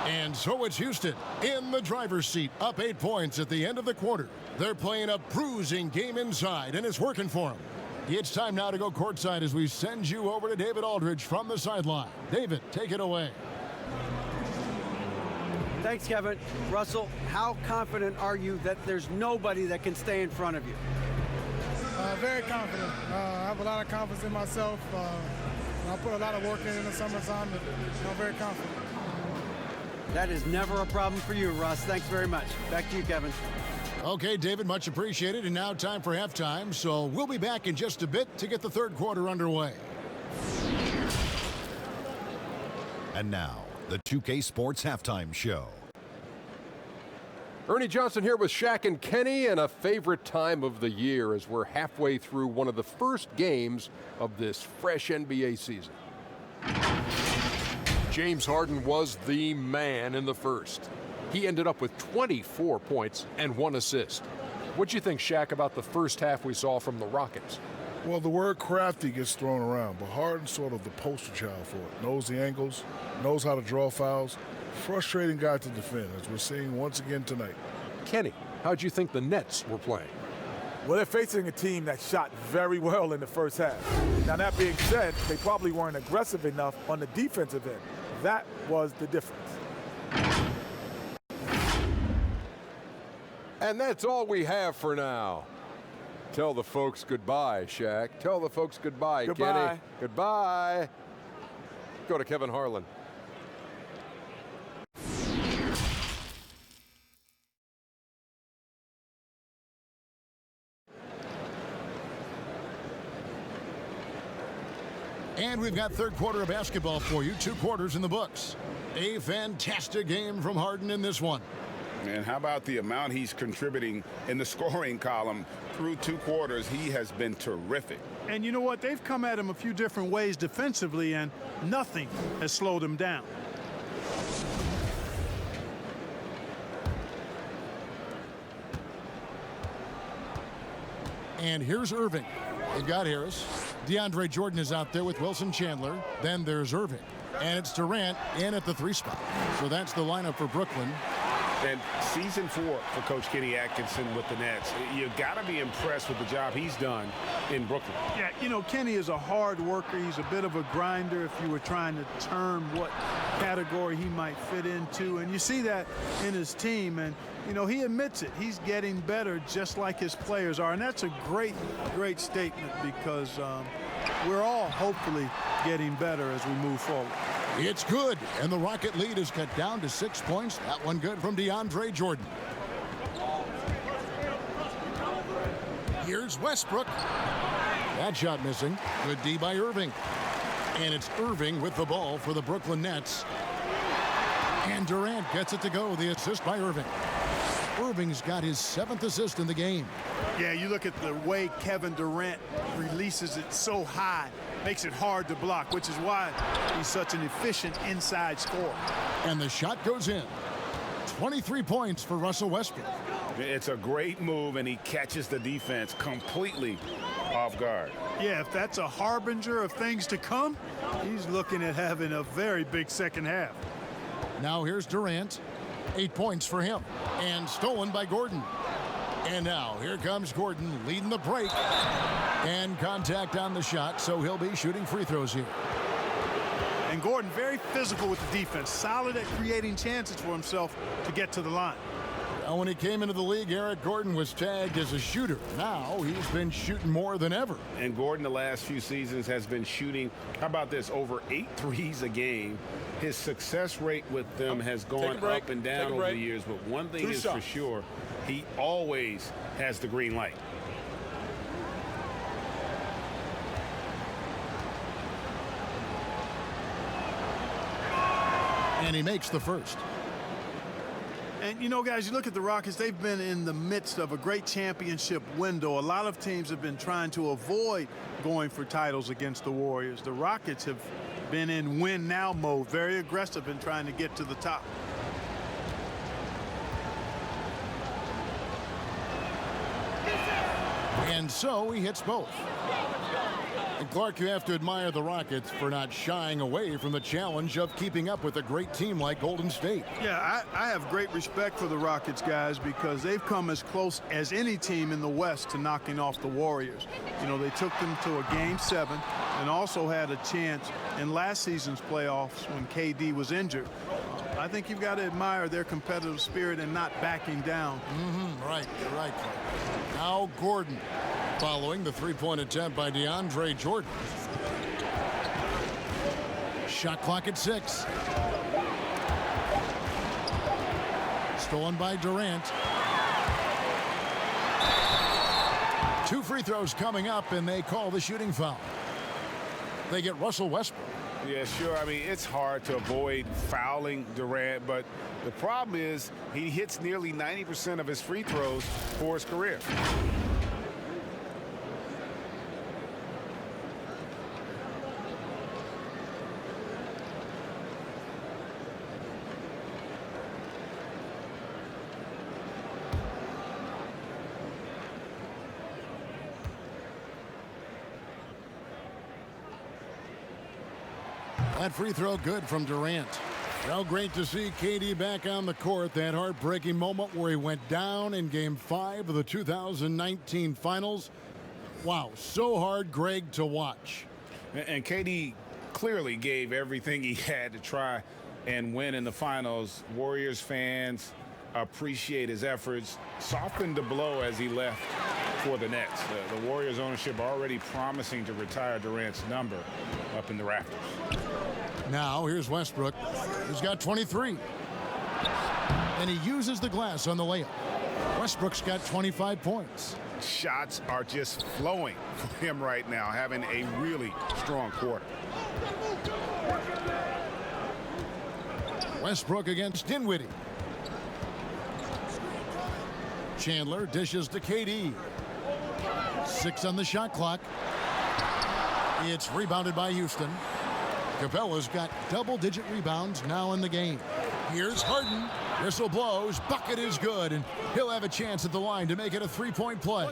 And so it's Houston in the driver's seat, up 8 points at the end of the quarter. They're playing a bruising game inside, and it's working for them. It's time now to go courtside as we send you over to David Aldridge from the sideline. David, take it away. Thanks, Kevin. Russell, how confident are you that there's nobody that can stay in front of you? Very confident. I have a lot of confidence in myself. I put a lot of work in the summertime, and I'm very confident. That is never a problem for you, Russ. Thanks very much. Back to you, Kevin. Okay, David, much appreciated. And now time for halftime. So we'll be back in just a bit to get the third quarter underway. And now, the 2K Sports Halftime Show. Ernie Johnson here with Shaq and Kenny, and a favorite time of the year as we're halfway through one of the first games of this fresh NBA season. James Harden was the man in the first. He ended up with 24 points and 1 assist. What'd you think, Shaq, about the first half we saw from the Rockets? Well, the word crafty gets thrown around, but Harden's sort of the poster child for it. Knows the angles, knows how to draw fouls. Frustrating guy to defend, as we're seeing once again tonight. Kenny, how'd you think the Nets were playing? Well, they're facing a team that shot very well in the first half. Now, that being said, they probably weren't aggressive enough on the defensive end. That was the difference. And that's all we have for now. Tell the folks goodbye, Shaq. Tell the folks goodbye, Goodbye. Kenny. Goodbye. Go to Kevin Harlan. And we've got third quarter of basketball for you. 2 quarters in the books. A fantastic game from Harden in this one. And how about the amount he's contributing in the scoring column through 2 quarters? He has been terrific. And you know what? They've come at him a few different ways defensively, and nothing has slowed him down. And here's Irving. They've got Harris. DeAndre Jordan is out there with Wilson Chandler. Then there's Irving. And it's Durant in at the 3 spot. So that's the lineup for Brooklyn. And season 4 for Coach Kenny Atkinson with the Nets. You've got to be impressed with the job he's done in Brooklyn. Yeah, you know, Kenny is a hard worker. He's a bit of a grinder if you were trying to term what category he might fit into. And you see that in his team. And, you know, he admits it. He's getting better just like his players are. And that's a great, great statement because we're all hopefully getting better as we move forward. It's good, and the Rocket lead is cut down to 6 points. That one good from DeAndre Jordan. Here's Westbrook. That shot missing. Good D by Irving. And it's Irving with the ball for the Brooklyn Nets. And Durant gets it to go. The assist by Irving. Irving's got his 7th assist in the game. Yeah, you look at the way Kevin Durant releases it so high, makes it hard to block, which is why he's such an efficient inside scorer. And the shot goes in. 23 points for Russell Westbrook. It's a great move, and he catches the defense completely off guard. Yeah, if that's a harbinger of things to come, he's looking at having a very big second half. Now here's Durant. 8 points for him. And stolen by Gordon. And now here comes Gordon leading the break. And contact on the shot, so he'll be shooting free throws here. And Gordon very physical with the defense. Solid at creating chances for himself to get to the line. Now, when he came into the league, Eric Gordon was tagged as a shooter. Now he's been shooting more than ever. And Gordon the last few seasons has been shooting, how about this, over 8 threes a game. His success rate with them has gone up and down over the years. But one thing is for sure, he always has the green light. And he makes the first. And, you know, guys, you look at the Rockets, they've been in the midst of a great championship window. A lot of teams have been trying to avoid going for titles against the Warriors. The Rockets have been in win-now mode, very aggressive in trying to get to the top. And so he hits both. And Clark, you have to admire the Rockets for not shying away from the challenge of keeping up with a great team like Golden State. Yeah, I have great respect for the Rockets, guys, because they've come as close as any team in the West to knocking off the Warriors. You know, they took them to a Game 7 and also had a chance in last season's playoffs when KD was injured. I think you've got to admire their competitive spirit and not backing down. Right, you're right, Clark. Now Gordon, following the three-point attempt by DeAndre Jordan. Shot clock at 6. Stolen by Durant. 2 free throws coming up, and they call the shooting foul. They get Russell Westbrook. Yeah, sure. I mean, it's hard to avoid fouling Durant, but the problem is he hits nearly 90% of his free throws for his career. That free throw good from Durant. Well, great to see KD back on the court. That heartbreaking moment where he went down in Game 5 of the 2019 Finals. Wow, so hard, Greg, to watch. And KD clearly gave everything he had to try and win in the finals. Warriors fans appreciate his efforts. Softened the blow as he left for the Nets. The Warriors ownership already promising to retire Durant's number up in the rafters. Now, here's Westbrook, who's got 23. And he uses the glass on the layup. Westbrook's got 25 points. Shots are just flowing for him right now, having a really strong quarter. Westbrook against Dinwiddie. Chandler dishes to KD. 6 on the shot clock. It's rebounded by Houston. Capella's got double-digit rebounds now in the game. Here's Harden. Whistle blows. Bucket is good, and he'll have a chance at the line to make it a three-point play.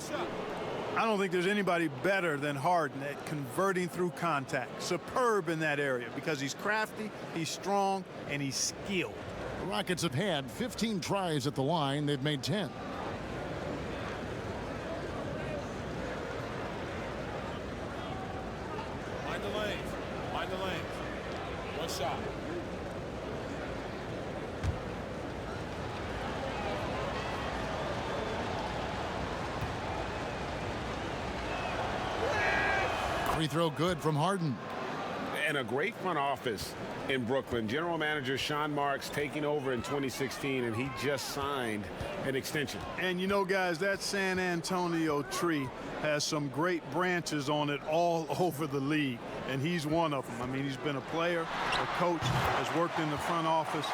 I don't think there's anybody better than Harden at converting through contact. Superb in that area because he's crafty, he's strong, and he's skilled. The Rockets have had 15 tries at the line. They've made 10. Mind the lanes. Mind the lanes. One shot. Free throw good from Harden. And a great front office in Brooklyn. General manager Sean Marks taking over in 2016, and he just signed an extension. And you know, guys, that San Antonio tree has some great branches on it all over the league, and he's one of them. I mean, he's been a player, a coach, has worked in the front office.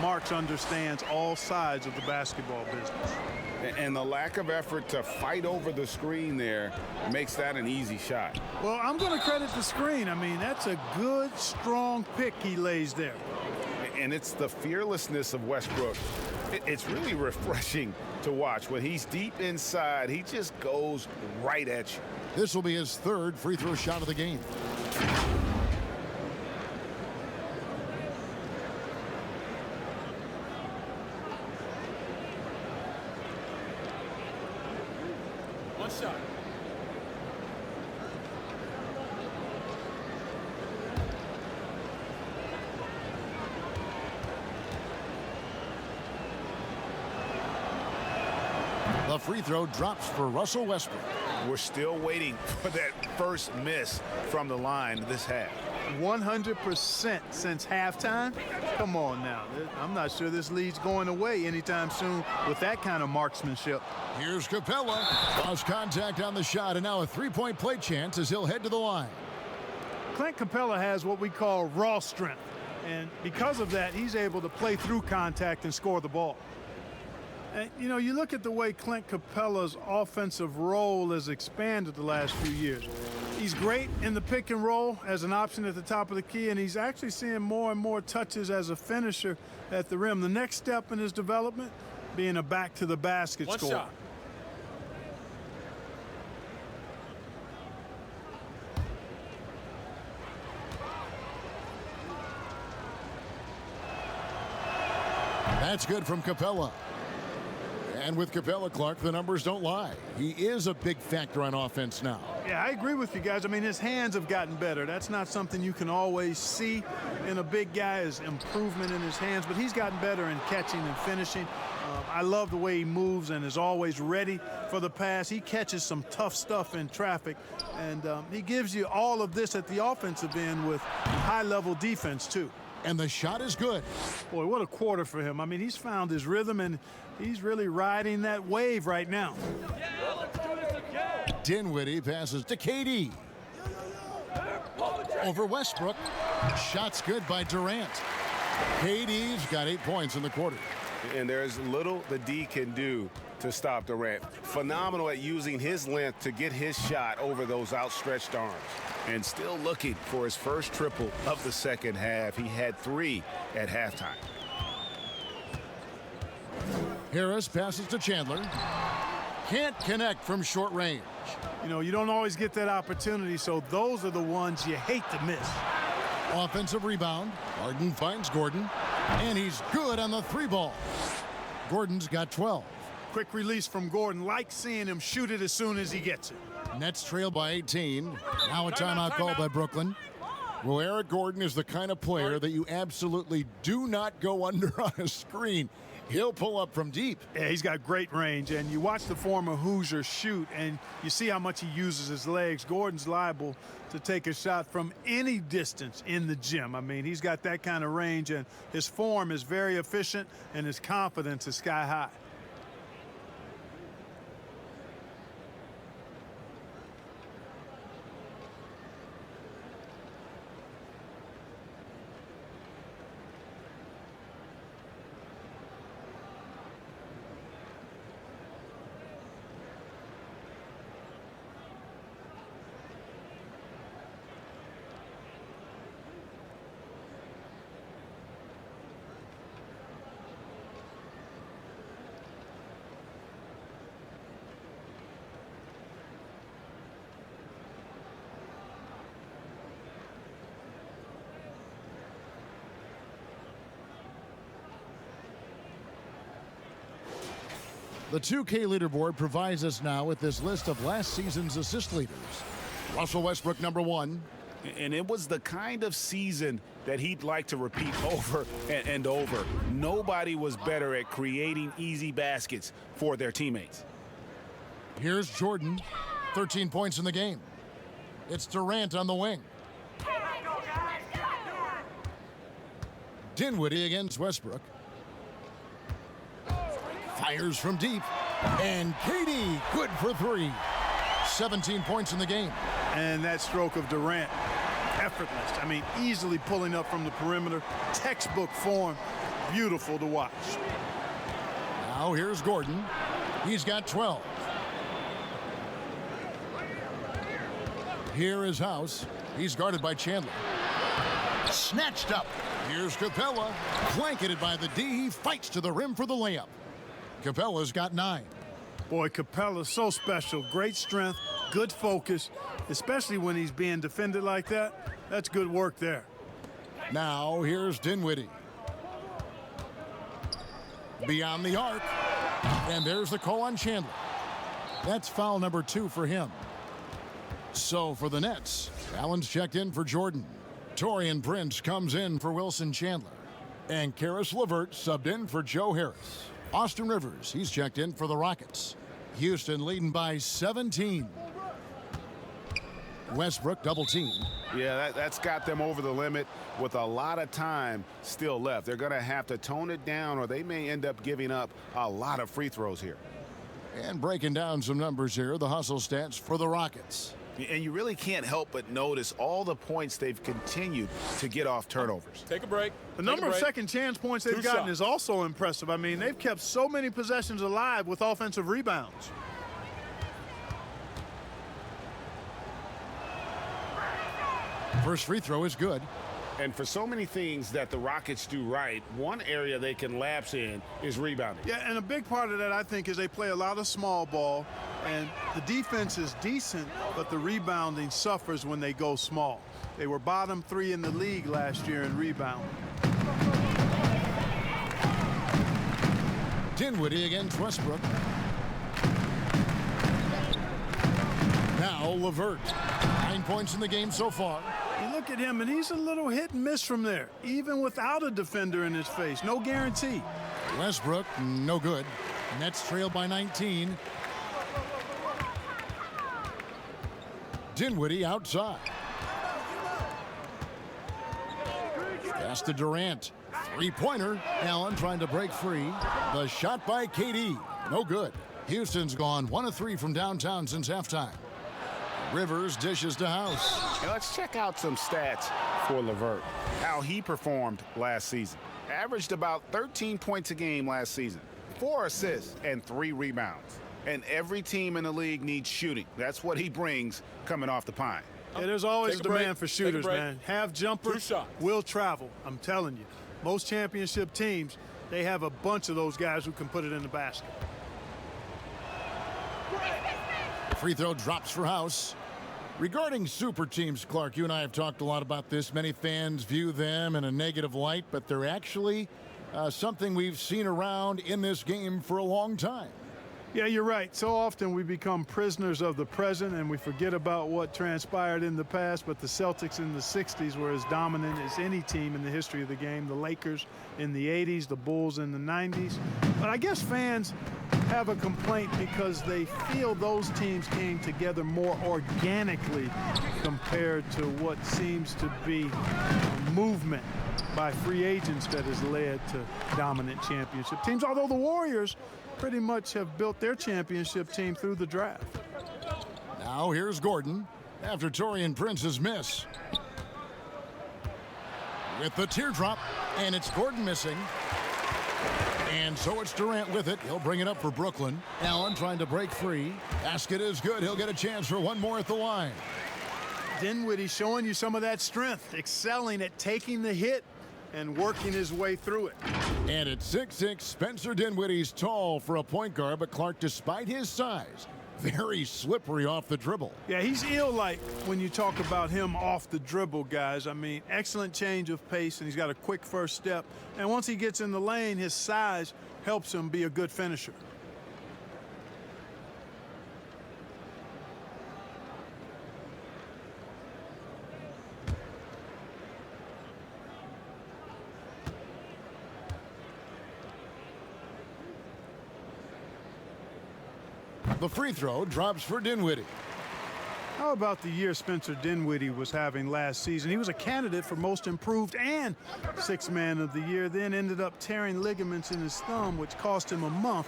Marks understands all sides of the basketball business. And the lack of effort to fight over the screen there makes that an easy shot. Well, I'm going to credit the screen. I mean, that's a good, strong pick he lays there. And it's the fearlessness of Westbrook. It's really refreshing to watch. When he's deep inside, he just goes right at you. This will be his third free throw shot of the game. One shot. The free throw drops for Russell Westbrook. We're still waiting for that first miss from the line this half. 100% since halftime? Come on now. I'm not sure this lead's going away anytime soon with that kind of marksmanship. Here's Capella. Lost contact on the shot, and now a three-point play chance as he'll head to the line. Clint Capella has what we call raw strength, and because of that, he's able to play through contact and score the ball. And, you know, you look at the way Clint Capella's offensive role has expanded the last few years. He's great in the pick and roll as an option at the top of the key, and he's actually seeing more and more touches as a finisher at the rim. The next step in his development being a back-to-the-basket scorer. One shot. That's good from Capella. And with Capella, Clark, the numbers don't lie. He is a big factor on offense now. Yeah, I agree with you guys. I mean, his hands have gotten better. That's not something you can always see in a big guy, is improvement in his hands, but he's gotten better in catching and finishing. I love the way he moves and is always ready for the pass. He catches some tough stuff in traffic, and he gives you all of this at the offensive end with high-level defense, too. And the shot is good. Boy, what a quarter for him. I mean, he's found his rhythm, and he's really riding that wave right now. Dinwiddie passes to KD. Over Westbrook. Shot's good by Durant. KD's got 8 points in the quarter. And there's little the D can do to stop Durant. Phenomenal at using his length to get his shot over those outstretched arms. And still looking for his first triple of the second half. He had 3 at halftime. Harris passes to Chandler. Can't connect from short range. You know, you don't always get that opportunity, so those are the ones you hate to miss. Offensive rebound. Harden finds Gordon. And he's good on the 3-ball. Gordon's got 12. Quick release from Gordon. Like seeing him shoot it as soon as he gets it. Nets trail by 18. Now a timeout called by Brooklyn. Well, Eric Gordon is the kind of player that you absolutely do not go under on a screen. He'll pull up from deep. Yeah, he's got great range, and you watch the former Hoosier shoot, and you see how much he uses his legs. Gordon's liable to take a shot from any distance in the gym. I mean, he's got that kind of range, and his form is very efficient, and his confidence is sky high. The 2K leaderboard provides us now with this list of last season's assist leaders. Russell Westbrook, number 1. And it was the kind of season that he'd like to repeat over and over. Nobody was better at creating easy baskets for their teammates. Here's Jordan, 13 points in the game. It's Durant on the wing. Dinwiddie against Westbrook. Fires from deep. And KD, good for 3. 17 points in the game. And that stroke of Durant, effortless. I mean, easily pulling up from the perimeter. Textbook form. Beautiful to watch. Now here's Gordon. He's got 12. Here is House. He's guarded by Chandler. Snatched up. Here's Capella. Blanketed by the D. He fights to the rim for the layup. Capella's got 9. Boy, Capella's so special. Great strength, good focus, especially when he's being defended like that. That's good work there. Now here's Dinwiddie. Beyond the arc. And there's the call on Chandler. That's foul number 2 for him. So for the Nets, Allen's checked in for Jordan. Taurean Prince comes in for Wilson Chandler. And Karis LeVert subbed in for Joe Harris. Austin Rivers, he's checked in for the Rockets. Houston leading by 17. Westbrook double team. Yeah, that's got them over the limit with a lot of time still left. They're going to have to tone it down or they may end up giving up a lot of free throws here. And breaking down some numbers here, the hustle stats for the Rockets. And you really can't help but notice all the points they've continued to get off turnovers. Take a break. The number of second chance points they've gotten is also impressive. I mean, they've kept so many possessions alive with offensive rebounds. First free throw is good. And for so many things that the Rockets do right, one area they can lapse in is rebounding. Yeah, and a big part of that, I think, is they play a lot of small ball, and the defense is decent, but the rebounding suffers when they go small. They were bottom 3 in the league last year in rebound. Dinwiddie against Westbrook. Now LeVert. 9 points in the game so far. You look at him, and he's a little hit and miss from there, even without a defender in his face. No guarantee. Westbrook, no good. Nets trail by 19. Dinwiddie outside. Pass to Durant. Three-pointer. Allen trying to break free. The shot by KD. No good. Houston's gone 1 of 3 from downtown since halftime. Rivers dishes to House. And let's check out some stats for LeVert. How he performed last season. Averaged about 13 points a game last season. 4 assists and 3 rebounds. And every team in the league needs shooting. That's what he brings coming off the pine. Yeah, there's always demand for shooters, man. Have jumpers, will travel. I'm telling you. Most championship teams, they have a bunch of those guys who can put it in the basket. Free throw drops for House. Regarding super teams, Clark, you and I have talked a lot about this. Many fans view them in a negative light, but they're actually something we've seen around in this game for a long time. Yeah, you're right. So often we become prisoners of the present and we forget about what transpired in the past, but the Celtics in the 60s were as dominant as any team in the history of the game. The Lakers in the 80s, the Bulls in the 90s. But I guess fans have a complaint because they feel those teams came together more organically compared to what seems to be a movement by free agents that has led to dominant championship teams, although the Warriors pretty much have built their championship team through the draft. Now here's Gordon after Taurean Prince's miss. With the teardrop, and it's Gordon missing. And so it's Durant with it. He'll bring it up for Brooklyn. Allen trying to break free. Basket is good. He'll get a chance for one more at the line. Dinwiddie showing you some of that strength, excelling at taking the hit and working his way through it. And at 6'6", Spencer Dinwiddie's tall for a point guard, but Clark, despite his size, very slippery off the dribble. Yeah, he's ill-like when you talk about him off the dribble, guys. I mean, excellent change of pace, and he's got a quick first step. And once he gets in the lane, his size helps him be a good finisher. The free throw drops for Dinwiddie. How about the year Spencer Dinwiddie was having last season? He was a candidate for most improved and sixth man of the year, then ended up tearing ligaments in his thumb, which cost him a month.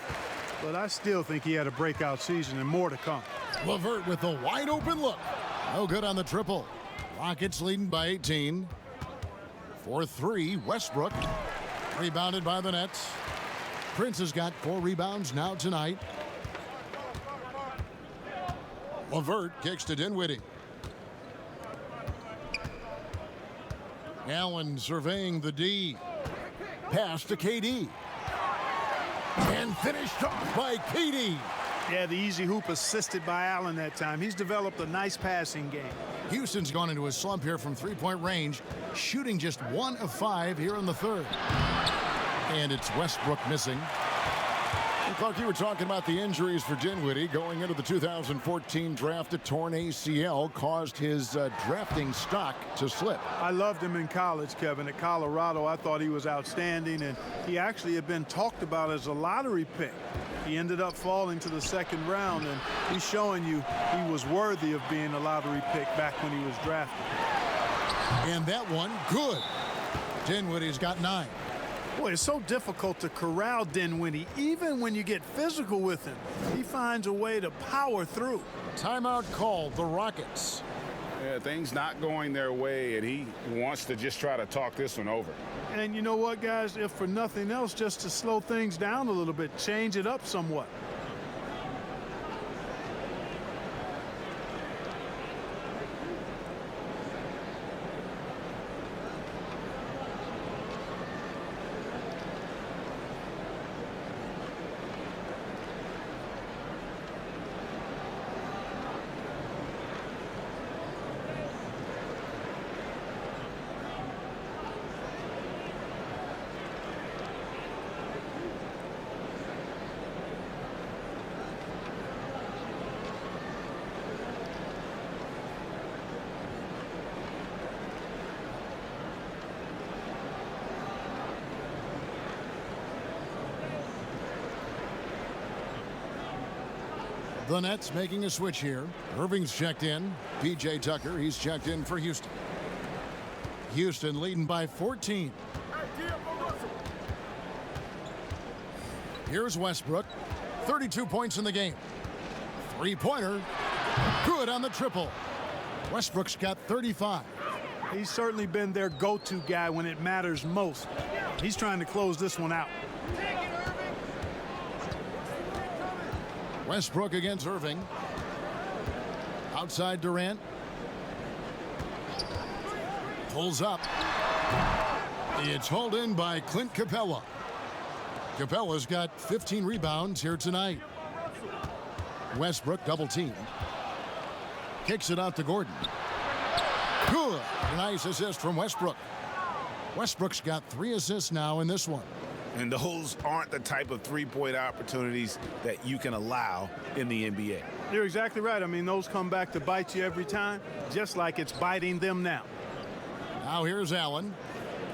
But I still think he had a breakout season and more to come. LeVert with a wide open look. No good on the triple. Rockets leading by 18. 4-3, Westbrook. Rebounded by the Nets. Prince has got 4 rebounds now tonight. LeVert kicks to Dinwiddie. Allen surveying the D. Pass to KD. And finished off by KD. Yeah, the easy hoop assisted by Allen that time. He's developed a nice passing game. Houston's gone into a slump here from three-point range, shooting just 1 of 5 here in the third. And it's Westbrook missing. Clark, you were talking about the injuries for Dinwiddie going into the 2014 draft. A torn ACL caused his drafting stock to slip. I loved him in college, Kevin. At Colorado, I thought he was outstanding, and he actually had been talked about as a lottery pick. He ended up falling to the second round, and he's showing you he was worthy of being a lottery pick back when he was drafted. And that one, good. Dinwiddie's got 9. Boy, it's so difficult to corral Dinwiddie. Even when you get physical with him, he finds a way to power through. Timeout called, the Rockets. Yeah, things not going their way, and he wants to just try to talk this one over. And you know what, guys? If for nothing else, just to slow things down a little bit, change it up somewhat. The Nets making a switch here. Irving's checked in. P.J. Tucker, he's checked in for Houston. Houston leading by 14. Here's Westbrook. 32 points in the game. Three-pointer. Good on the triple. Westbrook's got 35. He's certainly been their go-to guy when it matters most. He's trying to close this one out. Westbrook against Irving. Outside Durant. Pulls up. It's hauled in by Clint Capella. Capella's got 15 rebounds here tonight. Westbrook double team. Kicks it out to Gordon. Good. Nice assist from Westbrook. Westbrook's got 3 assists now in this one. And those aren't the type of three-point opportunities that you can allow in the NBA. You're exactly right. I mean, those come back to bite you every time, just like it's biting them now. Now here's Allen.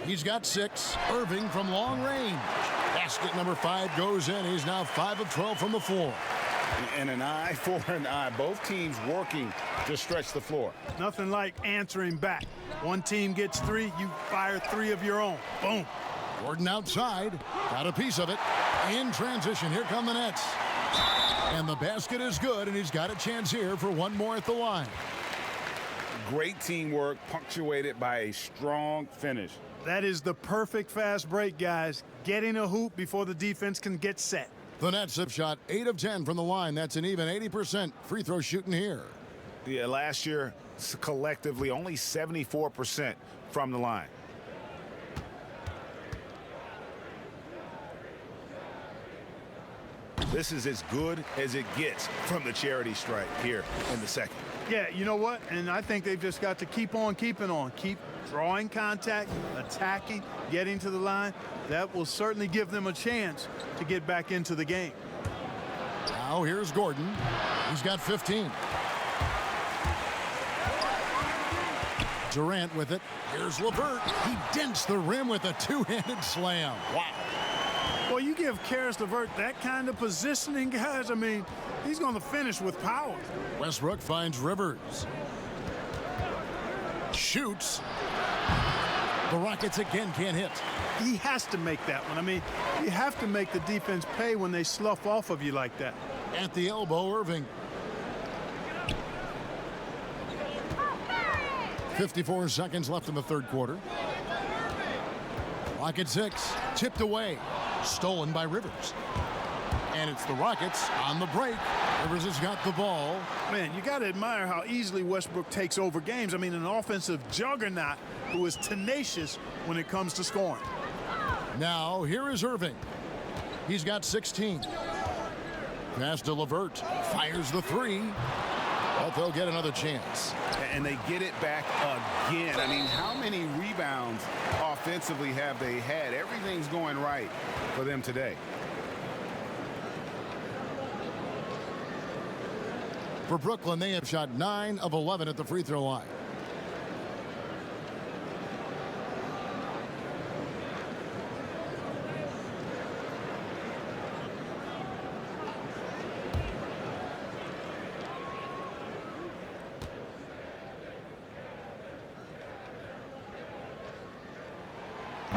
He's got 6. Irving from long range. Basket number 5 goes in. He's now 5 of 12 from the floor. And an eye for an eye. Both teams working to stretch the floor. Nothing like answering back. One team gets 3, you fire 3 of your own. Boom. Gordon outside. Got a piece of it. In transition, here come the Nets. And the basket is good, and he's got a chance here for one more at the line. Great teamwork, punctuated by a strong finish. That is the perfect fast break, guys. Getting a hoop before the defense can get set. The Nets have shot 8 of 10 from the line. That's an even 80% free throw shooting here. Yeah, last year, collectively, only 74% from the line. This is as good as it gets from the charity stripe here in the second. Yeah, you know what? And I think they've just got to keep on keeping on. Keep drawing contact, attacking, getting to the line. That will certainly give them a chance to get back into the game. Now here's Gordon. He's got 15. Durant with it. Here's LeVert. He dents the rim with a two-handed slam. Wow. Well, you give Karis LeVert that kind of positioning, guys. I mean, he's going to finish with power. Westbrook finds Rivers. Shoots. The Rockets again can't hit. He has to make that one. I mean, you have to make the defense pay when they slough off of you like that. At the elbow, Irving. 54 seconds left in the third quarter. Rockets 6. Tipped away. Stolen by Rivers. And it's the Rockets on the break. Rivers has got the ball. Man, you got to admire how easily Westbrook takes over games. I mean, an offensive juggernaut who is tenacious when it comes to scoring. Now, here is Irving. He's got 16. Pass to LeVert. Fires the 3. But they'll get another chance. And they get it back again. I mean, how many rebounds offensively have they had? Everything's going right for them today. For Brooklyn, they have shot 9 of 11 at the free throw line.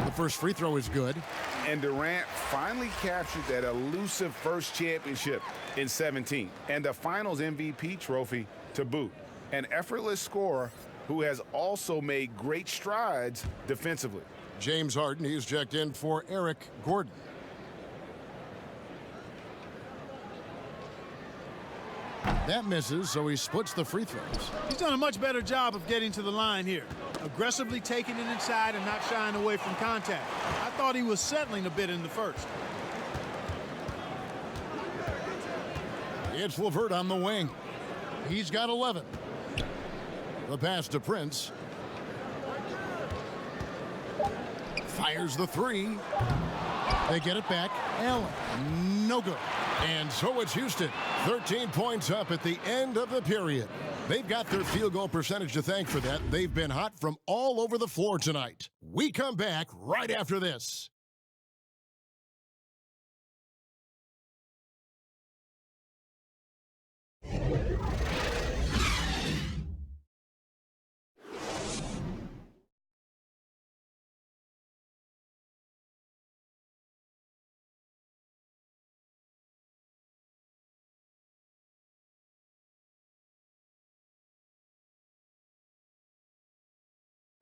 The first free throw is good. And Durant finally captured that elusive first championship in 17 and the finals MVP trophy to boot. An effortless scorer who has also made great strides defensively. James Harden, he's checked in for Eric Gordon. That misses, so he splits the free throws. He's done a much better job of getting to the line here. Aggressively taking it inside and not shying away from contact. I thought he was settling a bit in the first. It's LeVert on the wing. He's got 11. The pass to Prince. Fires the 3. They get it back. Allen. No good. And so it's Houston. 13 points up at the end of the period. They've got their field goal percentage to thank for that. They've been hot from all over the floor tonight. We come back right after this.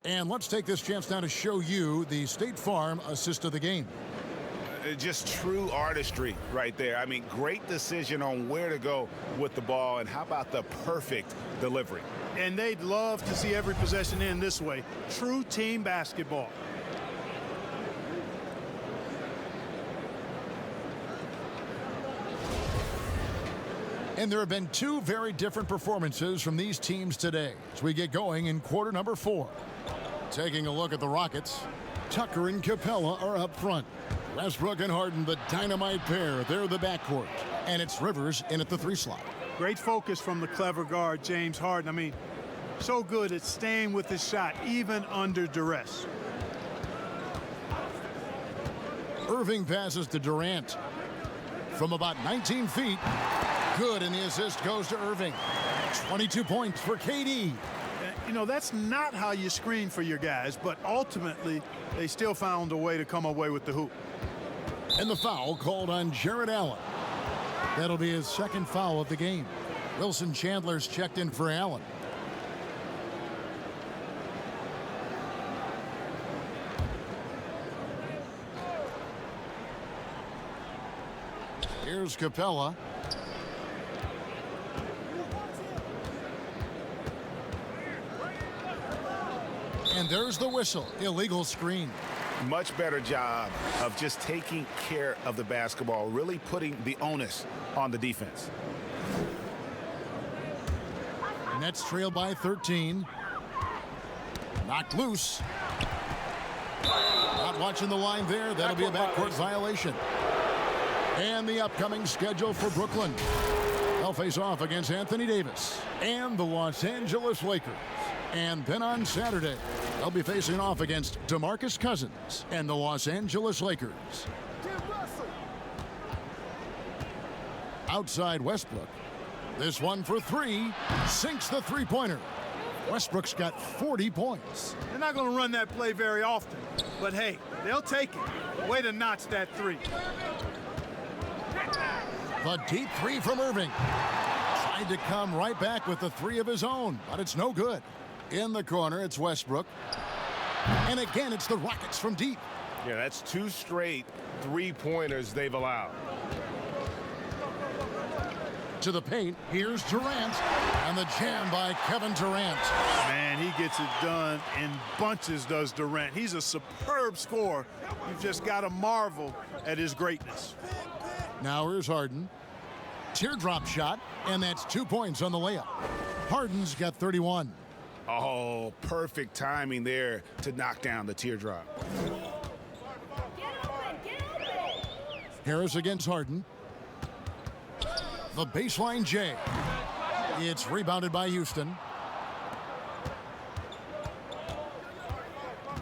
And let's take this chance now to show you the State Farm assist of the game. Just true artistry right there. I mean, great decision on where to go with the ball, and how about the perfect delivery? And they'd love to see every possession end this way. True team basketball. And there have been two very different performances from these teams today as we get going in quarter number 4. Taking a look at the Rockets, Tucker and Capella are up front. Westbrook and Harden, the dynamite pair, they're the backcourt. And it's Rivers in at the 3 slot. Great focus from the clever guard, James Harden. I mean, so good at staying with his shot, even under duress. Irving passes to Durant from about 19 feet. Good, and the assist goes to Irving. 22 points for KD. You know, that's not how you screen for your guys, but ultimately they still found a way to come away with the hoop. And the foul called on Jarrett Allen. That'll be his second foul of the game. Wilson Chandler's checked in for Allen. Here's Capella. And there's the whistle. Illegal screen. Much better job of just taking care of the basketball, really putting the onus on the defense. Nets trail by 13. Knocked loose. Not watching the line there. That'll be a backcourt violation. And the upcoming schedule for Brooklyn. They'll face off against Anthony Davis and the Los Angeles Lakers. And then on Saturday, they'll be facing off against DeMarcus Cousins and the Los Angeles Lakers. Outside Westbrook. This one for 3. Sinks the three-pointer. Westbrook's got 40 points. They're not going to run that play very often, but hey, they'll take it. Way to notch that 3. The deep 3 from Irving. Tried to come right back with the 3 of his own, but it's no good. In the corner, it's Westbrook. And again, it's the Rockets from deep. Yeah, that's 2 straight 3-pointers they've allowed. To the paint, here's Durant. And the jam by Kevin Durant. Man, he gets it done in bunches, does Durant. He's a superb scorer. You've just got to marvel at his greatness. Now here's Harden. Teardrop shot, and that's 2 points on the layup. Harden's got 31. Oh, perfect timing there to knock down the teardrop. Harris against Harden. The baseline J. It's rebounded by Houston.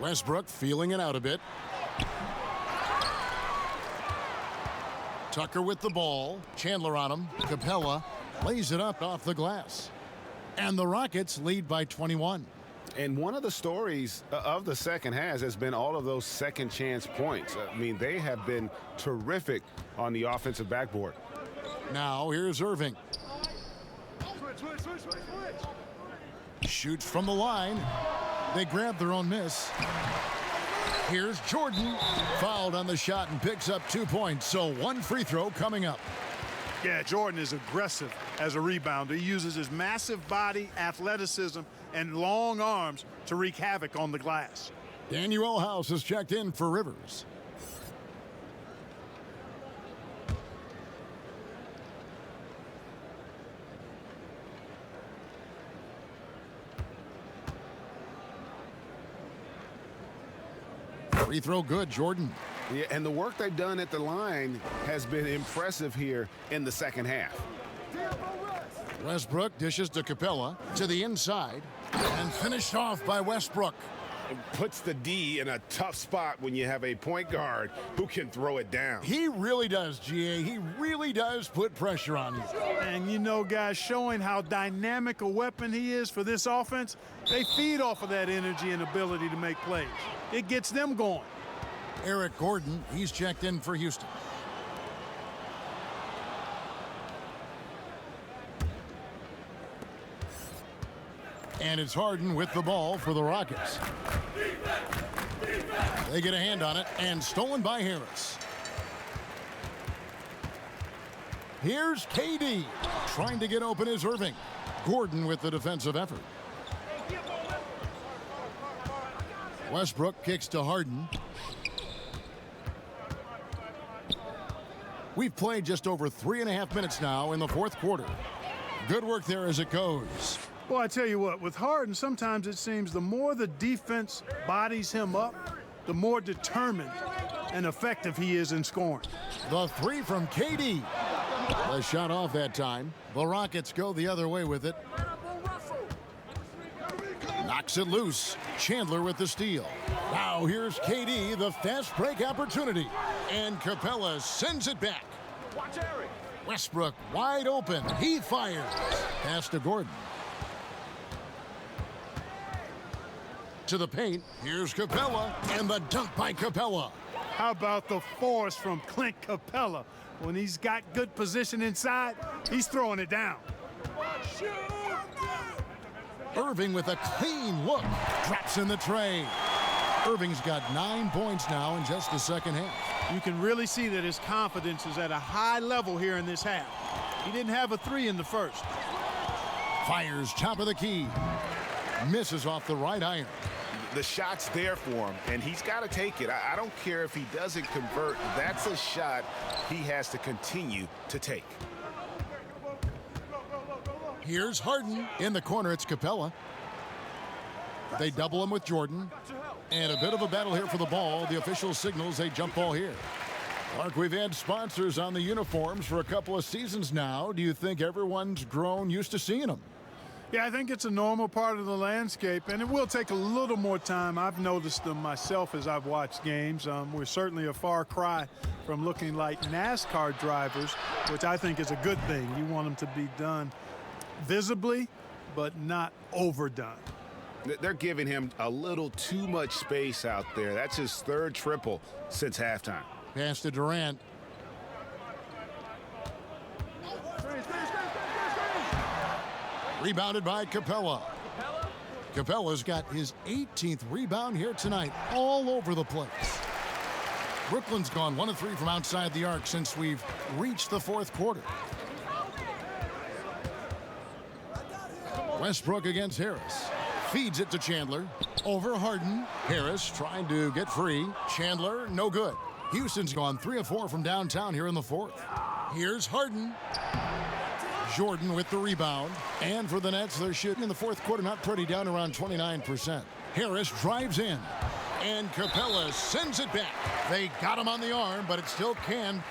Westbrook feeling it out a bit. Tucker with the ball. Chandler on him. Capella lays it up off the glass. And the Rockets lead by 21. And one of the stories of the second half has been all of those second chance points. I mean, they have been terrific on the offensive backboard. Now here's Irving. Shoots from the line. They grab their own miss. Here's Jordan. Fouled on the shot and picks up 2 points. So 1 free throw coming up. Yeah, Jordan is aggressive as a rebounder. He uses his massive body, athleticism, and long arms to wreak havoc on the glass. Daniel House has checked in for Rivers. Free throw good, Jordan. Yeah, and the work they've done at the line has been impressive here in the second half. Westbrook dishes to Capella to the inside and finished off by Westbrook. It puts the D in a tough spot when you have a point guard who can throw it down. He really does, GA. He really does put pressure on you. And you know, guys, showing how dynamic a weapon he is for this offense, they feed off of that energy and ability to make plays. It gets them going. Eric Gordon, he's checked in for Houston. And it's Harden with the ball for the Rockets. They get a hand on it, and stolen by Harris. Here's KD. Trying to get open is Irving. Gordon with the defensive effort. Westbrook kicks to Harden. We've played just over 3.5 minutes now in the fourth quarter. Good work there as it goes. Well, I tell you what, with Harden, sometimes it seems the more the defense bodies him up, the more determined and effective he is in scoring. The three from KD. The shot off that time. The Rockets go the other way with it. Knocks it loose. Chandler with the steal. Now here's KD, the fast break opportunity. And Capella sends it back. Westbrook wide open. He fires. Pass to Gordon. To the paint. Here's Capella. And the dunk by Capella. How about the force from Clint Capella? When he's got good position inside, he's throwing it down. Irving with a clean look. Drops in the tray. Irving's got 9 points now in just the second half. You can really see that his confidence is at a high level here in this half. He didn't have a three in the first. Fires top of the key. Misses off the right iron. The shot's there for him, and he's got to take it. I don't care if he doesn't convert. That's a shot he has to continue to take. Here's Harden. In the corner, it's Capella. They double him with Jordan. And a bit of a battle here for the ball. The official signals a jump ball here. Mark, we've had sponsors on the uniforms for a couple of seasons now. Do you think everyone's grown used to seeing them? Yeah, I think it's a normal part of the landscape, and it will take a little more time. I've noticed them myself as I've watched games. We're certainly a far cry from looking like NASCAR drivers, which I think is a good thing. You want them to be done visibly, but not overdone. They're giving him a little too much space out there. That's his third triple since halftime. Pass to Durant. Rebounded by Capella. Capella's got his 18th rebound here tonight, all over the place. Brooklyn's gone 1 of 3 from outside the arc since we've reached the fourth quarter. Westbrook against Harris. Feeds it to Chandler. Over Harden. Harris trying to get free. Chandler, no good. Houston's gone 3 of 4 from downtown here in the fourth. Here's Harden. Jordan with the rebound. And for the Nets, they're shooting in the fourth quarter not pretty, down around 29%. Harris drives in. And Capella sends it back. They got him on the arm, but it still can.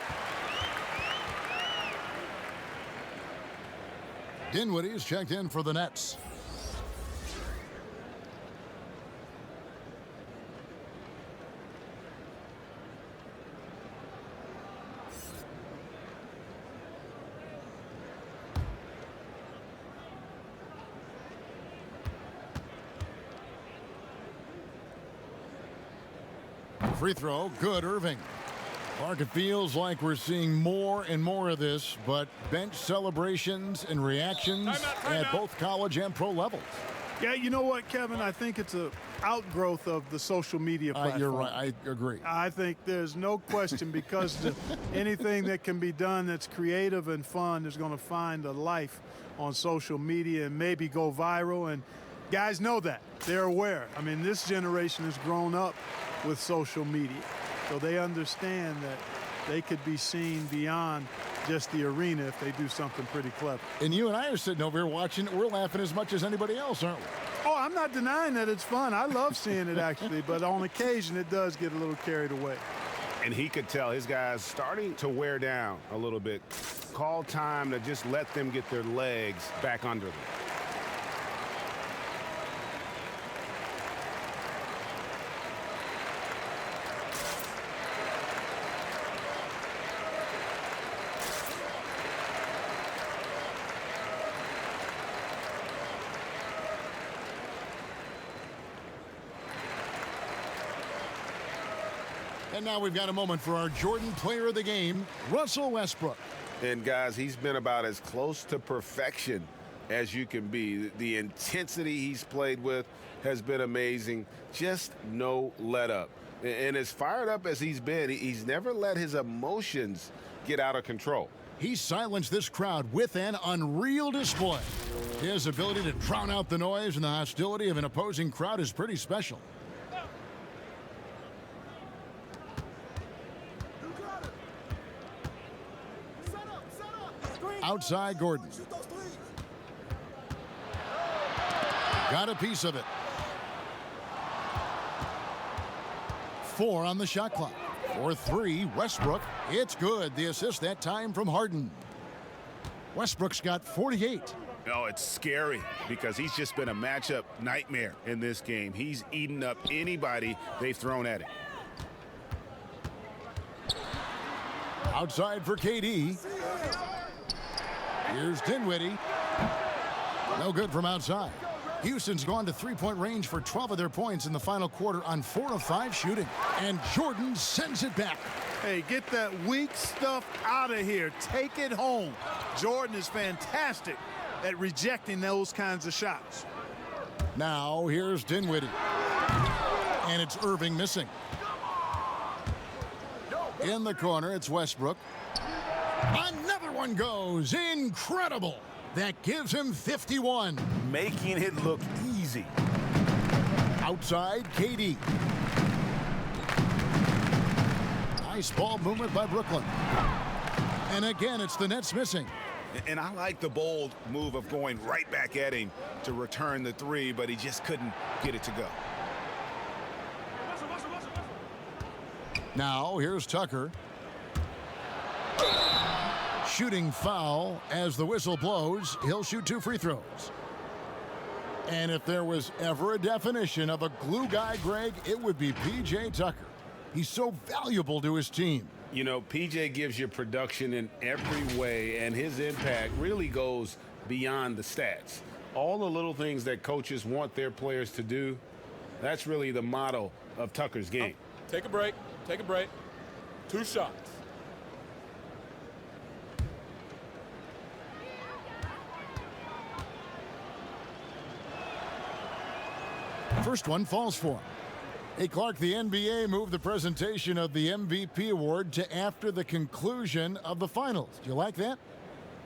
Dinwiddie's checked in for the Nets. Free throw, good, Irving. Mark, it feels like we're seeing more and more of this, but bench celebrations and reactions at both college and pro levels. Yeah, you know what, Kevin? I think it's an outgrowth of the social media platform. You're right. I agree. I think there's no question because anything that can be done that's creative and fun is going to find a life on social media and maybe go viral. And guys know that. They're aware. I mean, this generation has grown up with social media, so they understand that they could be seen beyond just the arena if they do something pretty clever. And you and I are sitting over here watching. We're laughing as much as anybody else, aren't we? Oh, I'm not denying that it's fun. I love seeing it, actually, but on occasion it does get a little carried away. And he could tell his guys starting to wear down a little bit. Call time to just let them get their legs back under them. And now we've got a moment for our Jordan Player of the Game, Russell Westbrook. And guys, he's been about as close to perfection as you can be. The intensity he's played with has been amazing. Just no let up. And as fired up as he's been, he's never let his emotions get out of control. He silenced this crowd with an unreal display. His ability to drown out the noise and the hostility of an opposing crowd is pretty special. Outside Gordon. Got a piece of it. 4 on the shot clock. For 3, Westbrook. It's good. The assist that time from Harden. Westbrook's got 48. Oh, it's scary because he's just been a matchup nightmare in this game. He's eaten up anybody they've thrown at him. Outside for KD. Here's Dinwiddie. No good from outside. Houston's gone to three-point range for 12 of their points in the final quarter on 4 of 5 shooting. And Jordan sends it back. Hey, get that weak stuff out of here. Take it home. Jordan is fantastic at rejecting those kinds of shots. Now here's Dinwiddie. And it's Irving missing. In the corner, it's Westbrook. Another one goes. Incredible. That gives him 51. Making it look easy. Outside, KD. Nice ball movement by Brooklyn. And again, it's the Nets missing. And I like the bold move of going right back at him to return the 3, but he just couldn't get it to go. Now, here's Tucker. Shooting foul as the whistle blows. He'll shoot 2 free throws. And if there was ever a definition of a glue guy, Greg, it would be P.J. Tucker. He's so valuable to his team. You know, P.J. gives you production in every way, and his impact really goes beyond the stats. All the little things that coaches want their players to do, that's really the motto of Tucker's game. Take a break. Take a break. 2 shots. First one falls for him. Hey, Clark, the NBA moved the presentation of the MVP award to after the conclusion of the finals. Do you like that?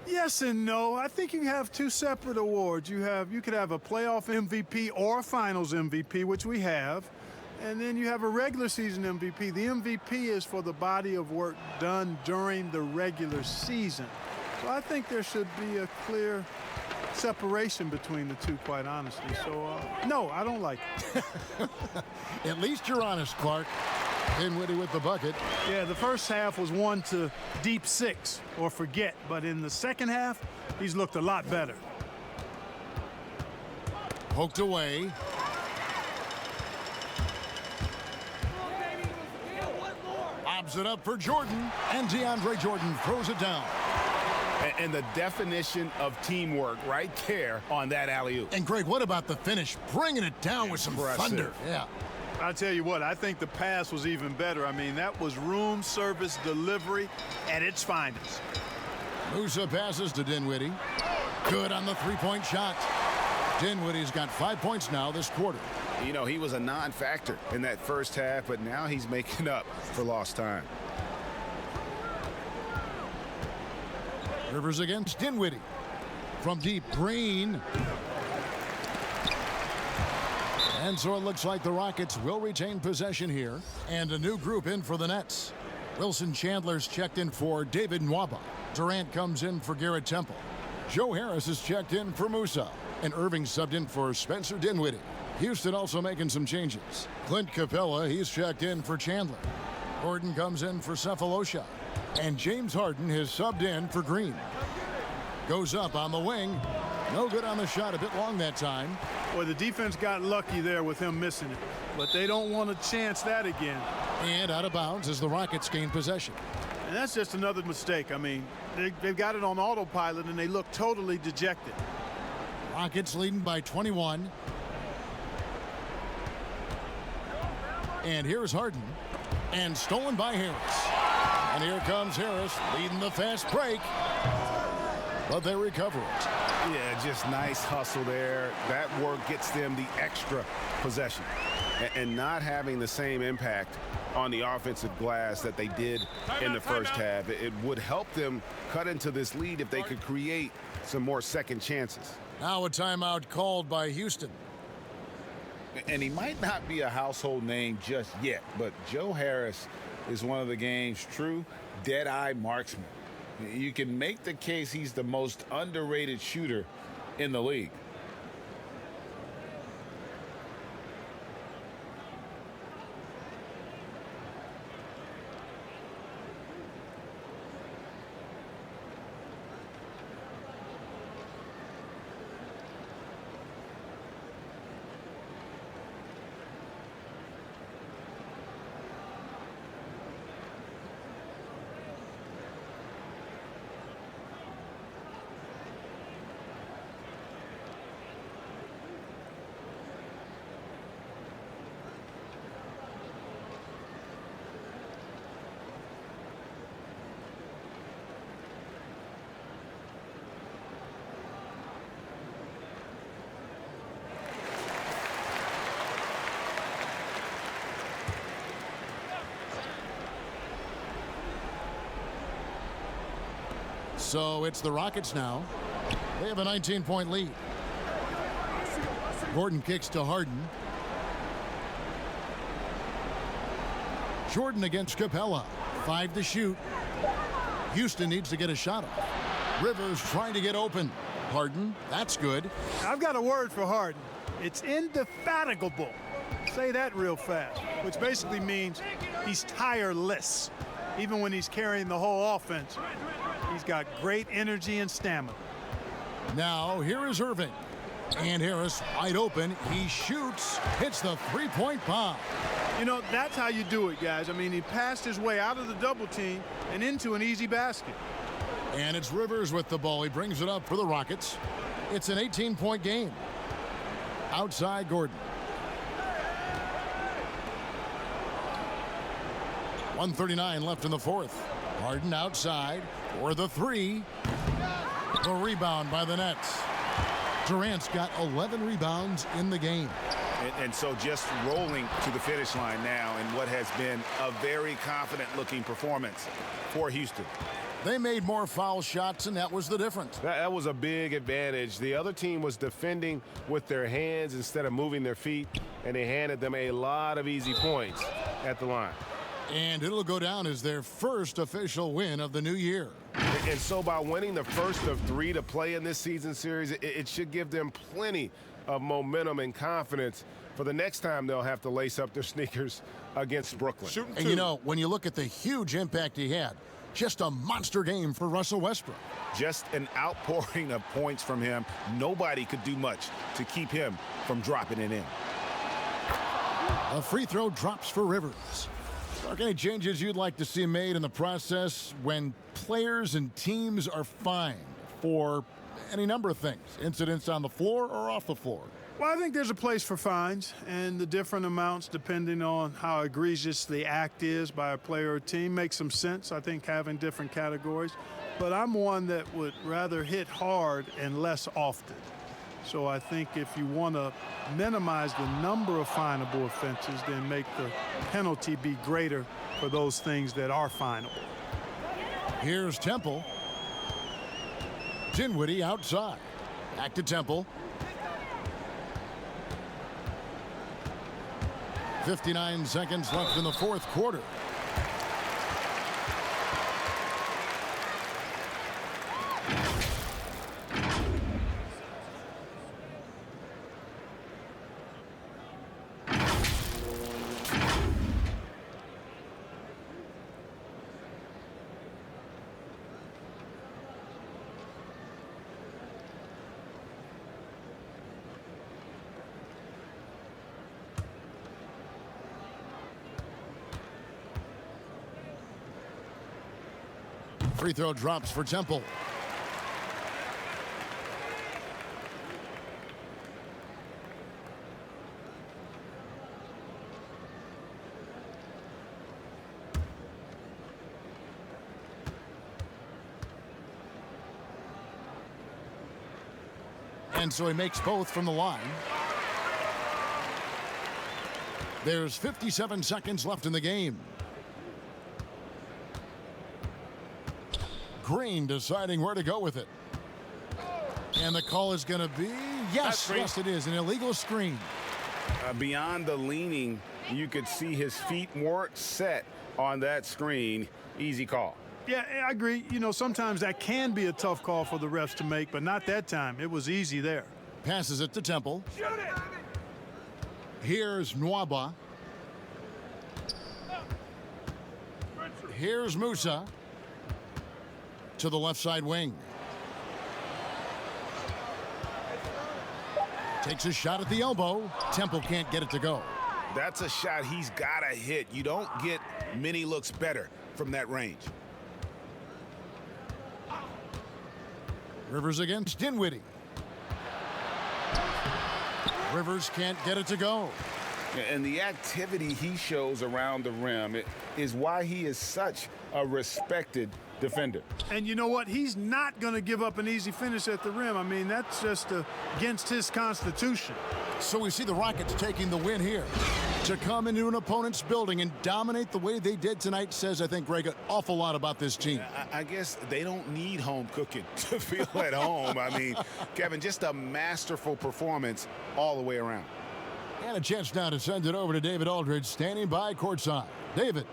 Yes and no. I think you have 2 separate awards. You could have a playoff MVP or a finals MVP, which we have. And then you have a regular season MVP. The MVP is for the body of work done during the regular season. So I think there should be a clear separation between the 2, quite honestly. So, no, I don't like it. At least you're honest, Clark. Dinwiddie with the bucket. Yeah, the first half was 1 to deep 6 or forget. But in the second half, he's looked a lot better. Poked away. Lobs it up for Jordan. And DeAndre Jordan throws it down. And the definition of teamwork right there on that alley-oop. And, Greg, what about the finish? Bringing it down with some thunder. Yeah. I'll tell you what, I think the pass was even better. I mean, that was room service delivery at its finest. Musa passes to Dinwiddie. Good on the 3-point shot. Dinwiddie's got 5 points now this quarter. You know, he was a non-factor in that first half, but now he's making up for lost time. Rivers against Dinwiddie. From deep, Green. And so it looks like the Rockets will retain possession here. And a new group in for the Nets. Wilson Chandler's checked in for David Nwaba. Durant comes in for Garrett Temple. Joe Harris is checked in for Musa. And Irving subbed in for Spencer Dinwiddie. Houston also making some changes. Clint Capella, he's checked in for Chandler. Gordon comes in for Cephalosha. And James Harden has subbed in for Green. Goes up on the wing. No good on the shot, a bit long that time. Boy, the defense got lucky there with him missing it. But they don't want to chance that again. And out of bounds as the Rockets gain possession. And that's just another mistake. I mean, they've got it on autopilot, and they look totally dejected. Rockets leading by 21. And here's Harden. And stolen by Harris. And here comes Harris leading the fast break. But they recover it. Yeah, just nice hustle there. That work gets them the extra possession. And not having the same impact on the offensive glass that they did in the first half. It would help them cut into this lead if they could create some more second chances. Now a timeout called by Houston. And he might not be a household name just yet, but Joe Harris is one of the game's true dead-eye marksmen. You can make the case he's the most underrated shooter in the league. So it's the Rockets now. They have a 19-point lead. Gordon kicks to Harden. Jordan against Capella. 5 to shoot. Houston needs to get a shot off. Rivers trying to get open. Harden, that's good. I've got a word for Harden. It's indefatigable. Say that real fast, which basically means he's tireless. Even when he's carrying the whole offense, he's got great energy and stamina. Now here is Irving. And Harris wide open. He shoots, hits the three-point bomb. You know, that's how you do it, guys. I mean, he passed his way out of the double team and into an easy basket. And it's Rivers with the ball. He brings it up for the Rockets. It's an 18-point game. Outside Gordon. 1:39 left in the fourth. Harden outside for the three. The rebound by the Nets. Durant's got 11 rebounds in the game. And so just rolling to the finish line now in what has been a very confident-looking performance for Houston. They made more foul shots, and that was the difference. That was a big advantage. The other team was defending with their hands instead of moving their feet, and they handed them a lot of easy points at the line. And it'll go down as their first official win of the new year. And so by winning the first of 3 to play in this season series, it should give them plenty of momentum and confidence for the next time they'll have to lace up their sneakers against Brooklyn. And you know, when you look at the huge impact he had, just a monster game for Russell Westbrook. Just an outpouring of points from him. Nobody could do much to keep him from dropping it in. A free throw drops for Rivers. Are any changes you'd like to see made in the process when players and teams are fined for any number of things, incidents on the floor or off the floor? Well, I think there's a place for fines and the different amounts depending on how egregious the act is by a player or team makes some sense. I think having different categories, but I'm one that would rather hit hard and less often. So I think if you want to minimize the number of finable offenses, then make the penalty be greater for those things that are finable. Here's Temple. Dinwiddie outside. Back to Temple. 59 seconds left in the fourth quarter. Free throw drops for Temple. And so he makes both from the line. There's 57 seconds left in the game. Green deciding where to go with it. And the call is going to be, yes, it is, an illegal screen. Beyond the leaning, you could see his feet weren't set on that screen. Easy call. Yeah, I agree. You know, sometimes that can be a tough call for the refs to make, but not that time. It was easy there. Passes it to Temple. Here's Nwaba. Here's Musa to the left side wing. Takes a shot at the elbow. Temple can't get it to go. That's a shot he's got to hit. You don't get many looks better from that range. Rivers against Dinwiddie. Rivers can't get it to go. And the activity he shows around the rim is why he is such a respected defender. And you know what? He's not going to give up an easy finish at the rim. I mean, that's just against his constitution. So we see the Rockets taking the win here. To come into an opponent's building and dominate the way they did tonight says, I think, Greg, an awful lot about this team. I guess they don't need home cooking to feel at home. I mean, Kevin, just a masterful performance all the way around. And a chance now to send it over to David Aldridge, standing by courtside. David.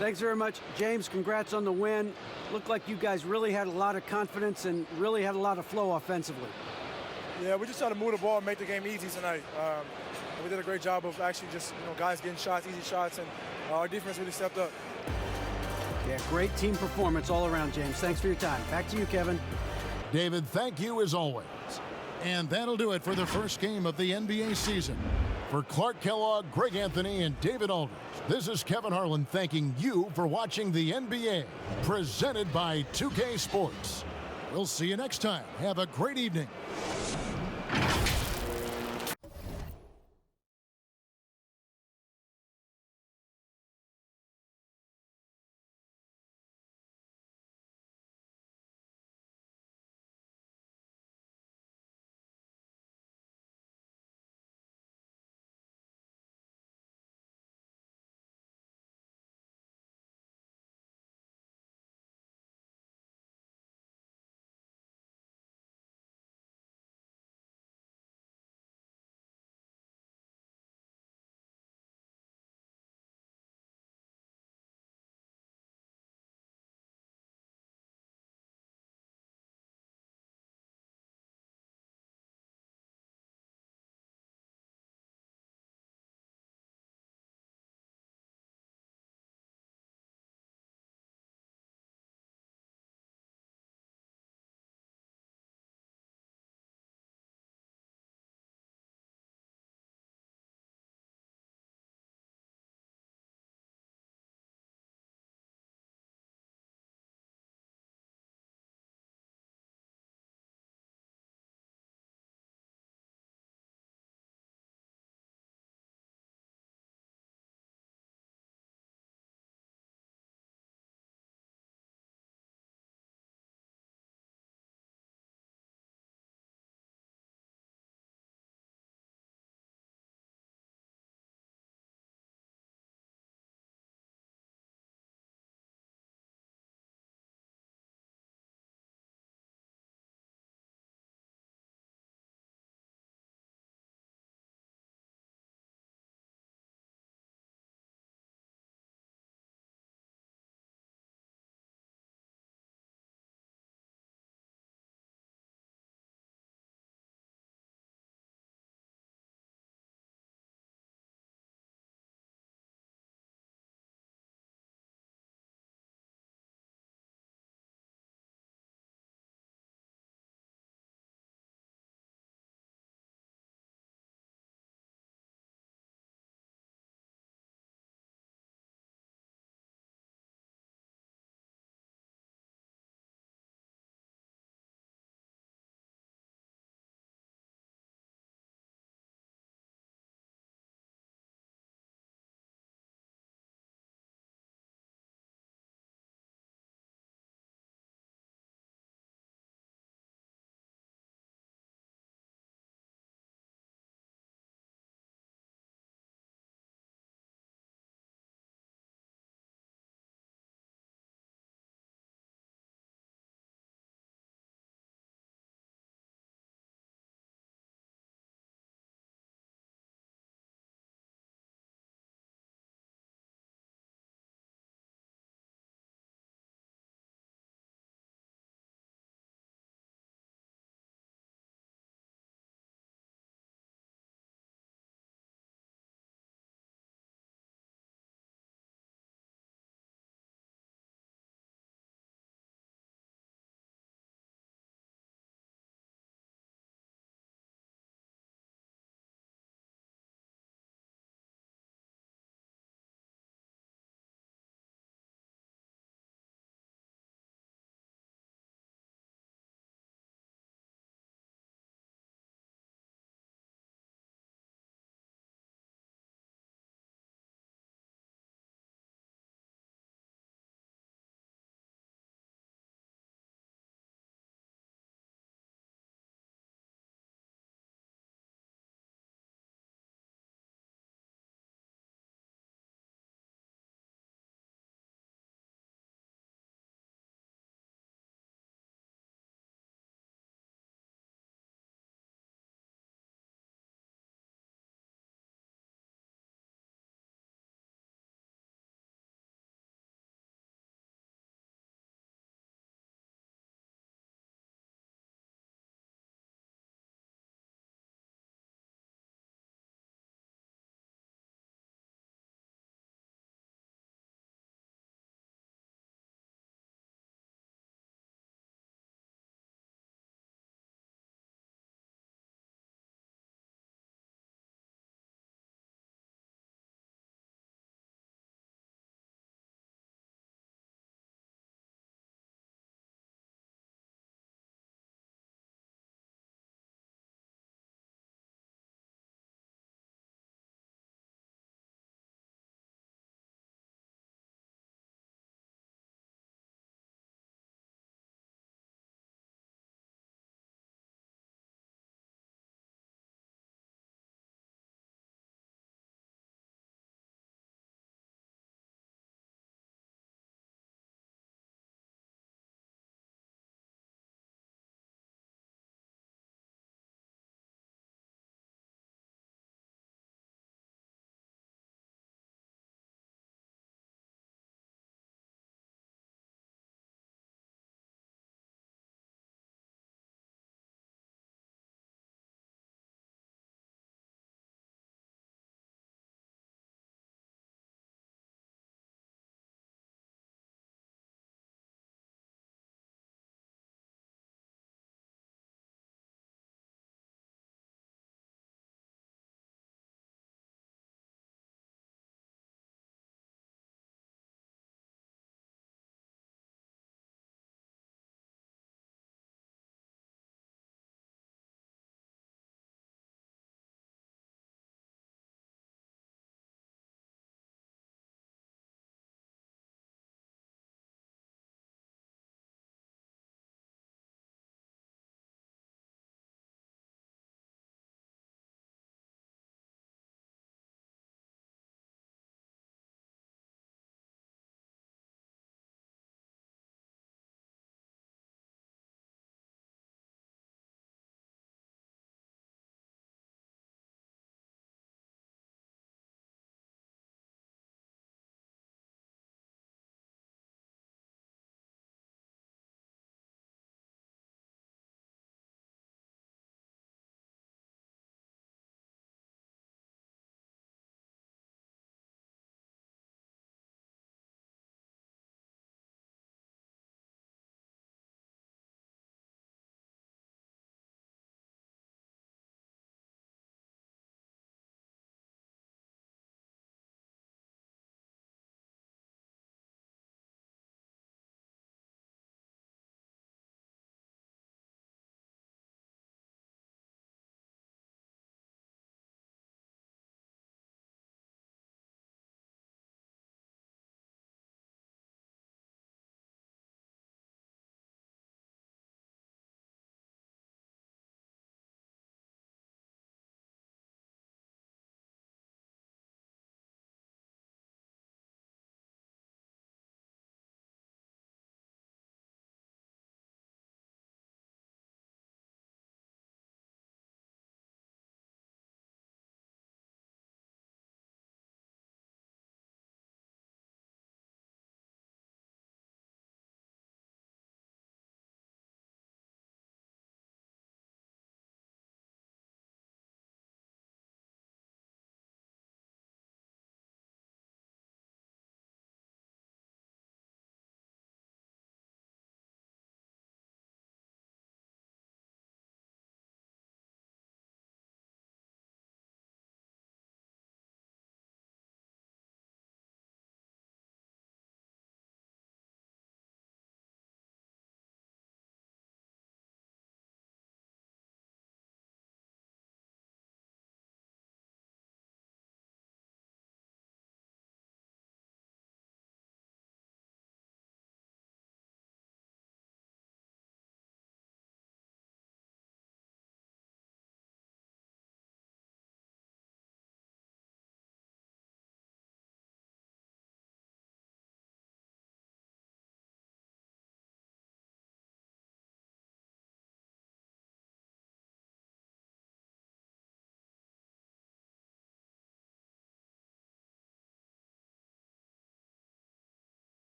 Thanks very much, James. Congrats on the win. Looked like you guys really had a lot of confidence and really had a lot of flow offensively. Yeah, we just tried to move the ball and make the game easy tonight. We did a great job of actually just, guys getting shots, easy shots, and our defense really stepped up. Yeah, great team performance all around, James. Thanks for your time. Back to you, Kevin. David, thank you as always. And that'll do it for the first game of the NBA season. For Clark Kellogg, Greg Anthony, and David Aldridge, this is Kevin Harlan thanking you for watching the NBA, presented by 2K Sports. We'll see you next time. Have a great evening.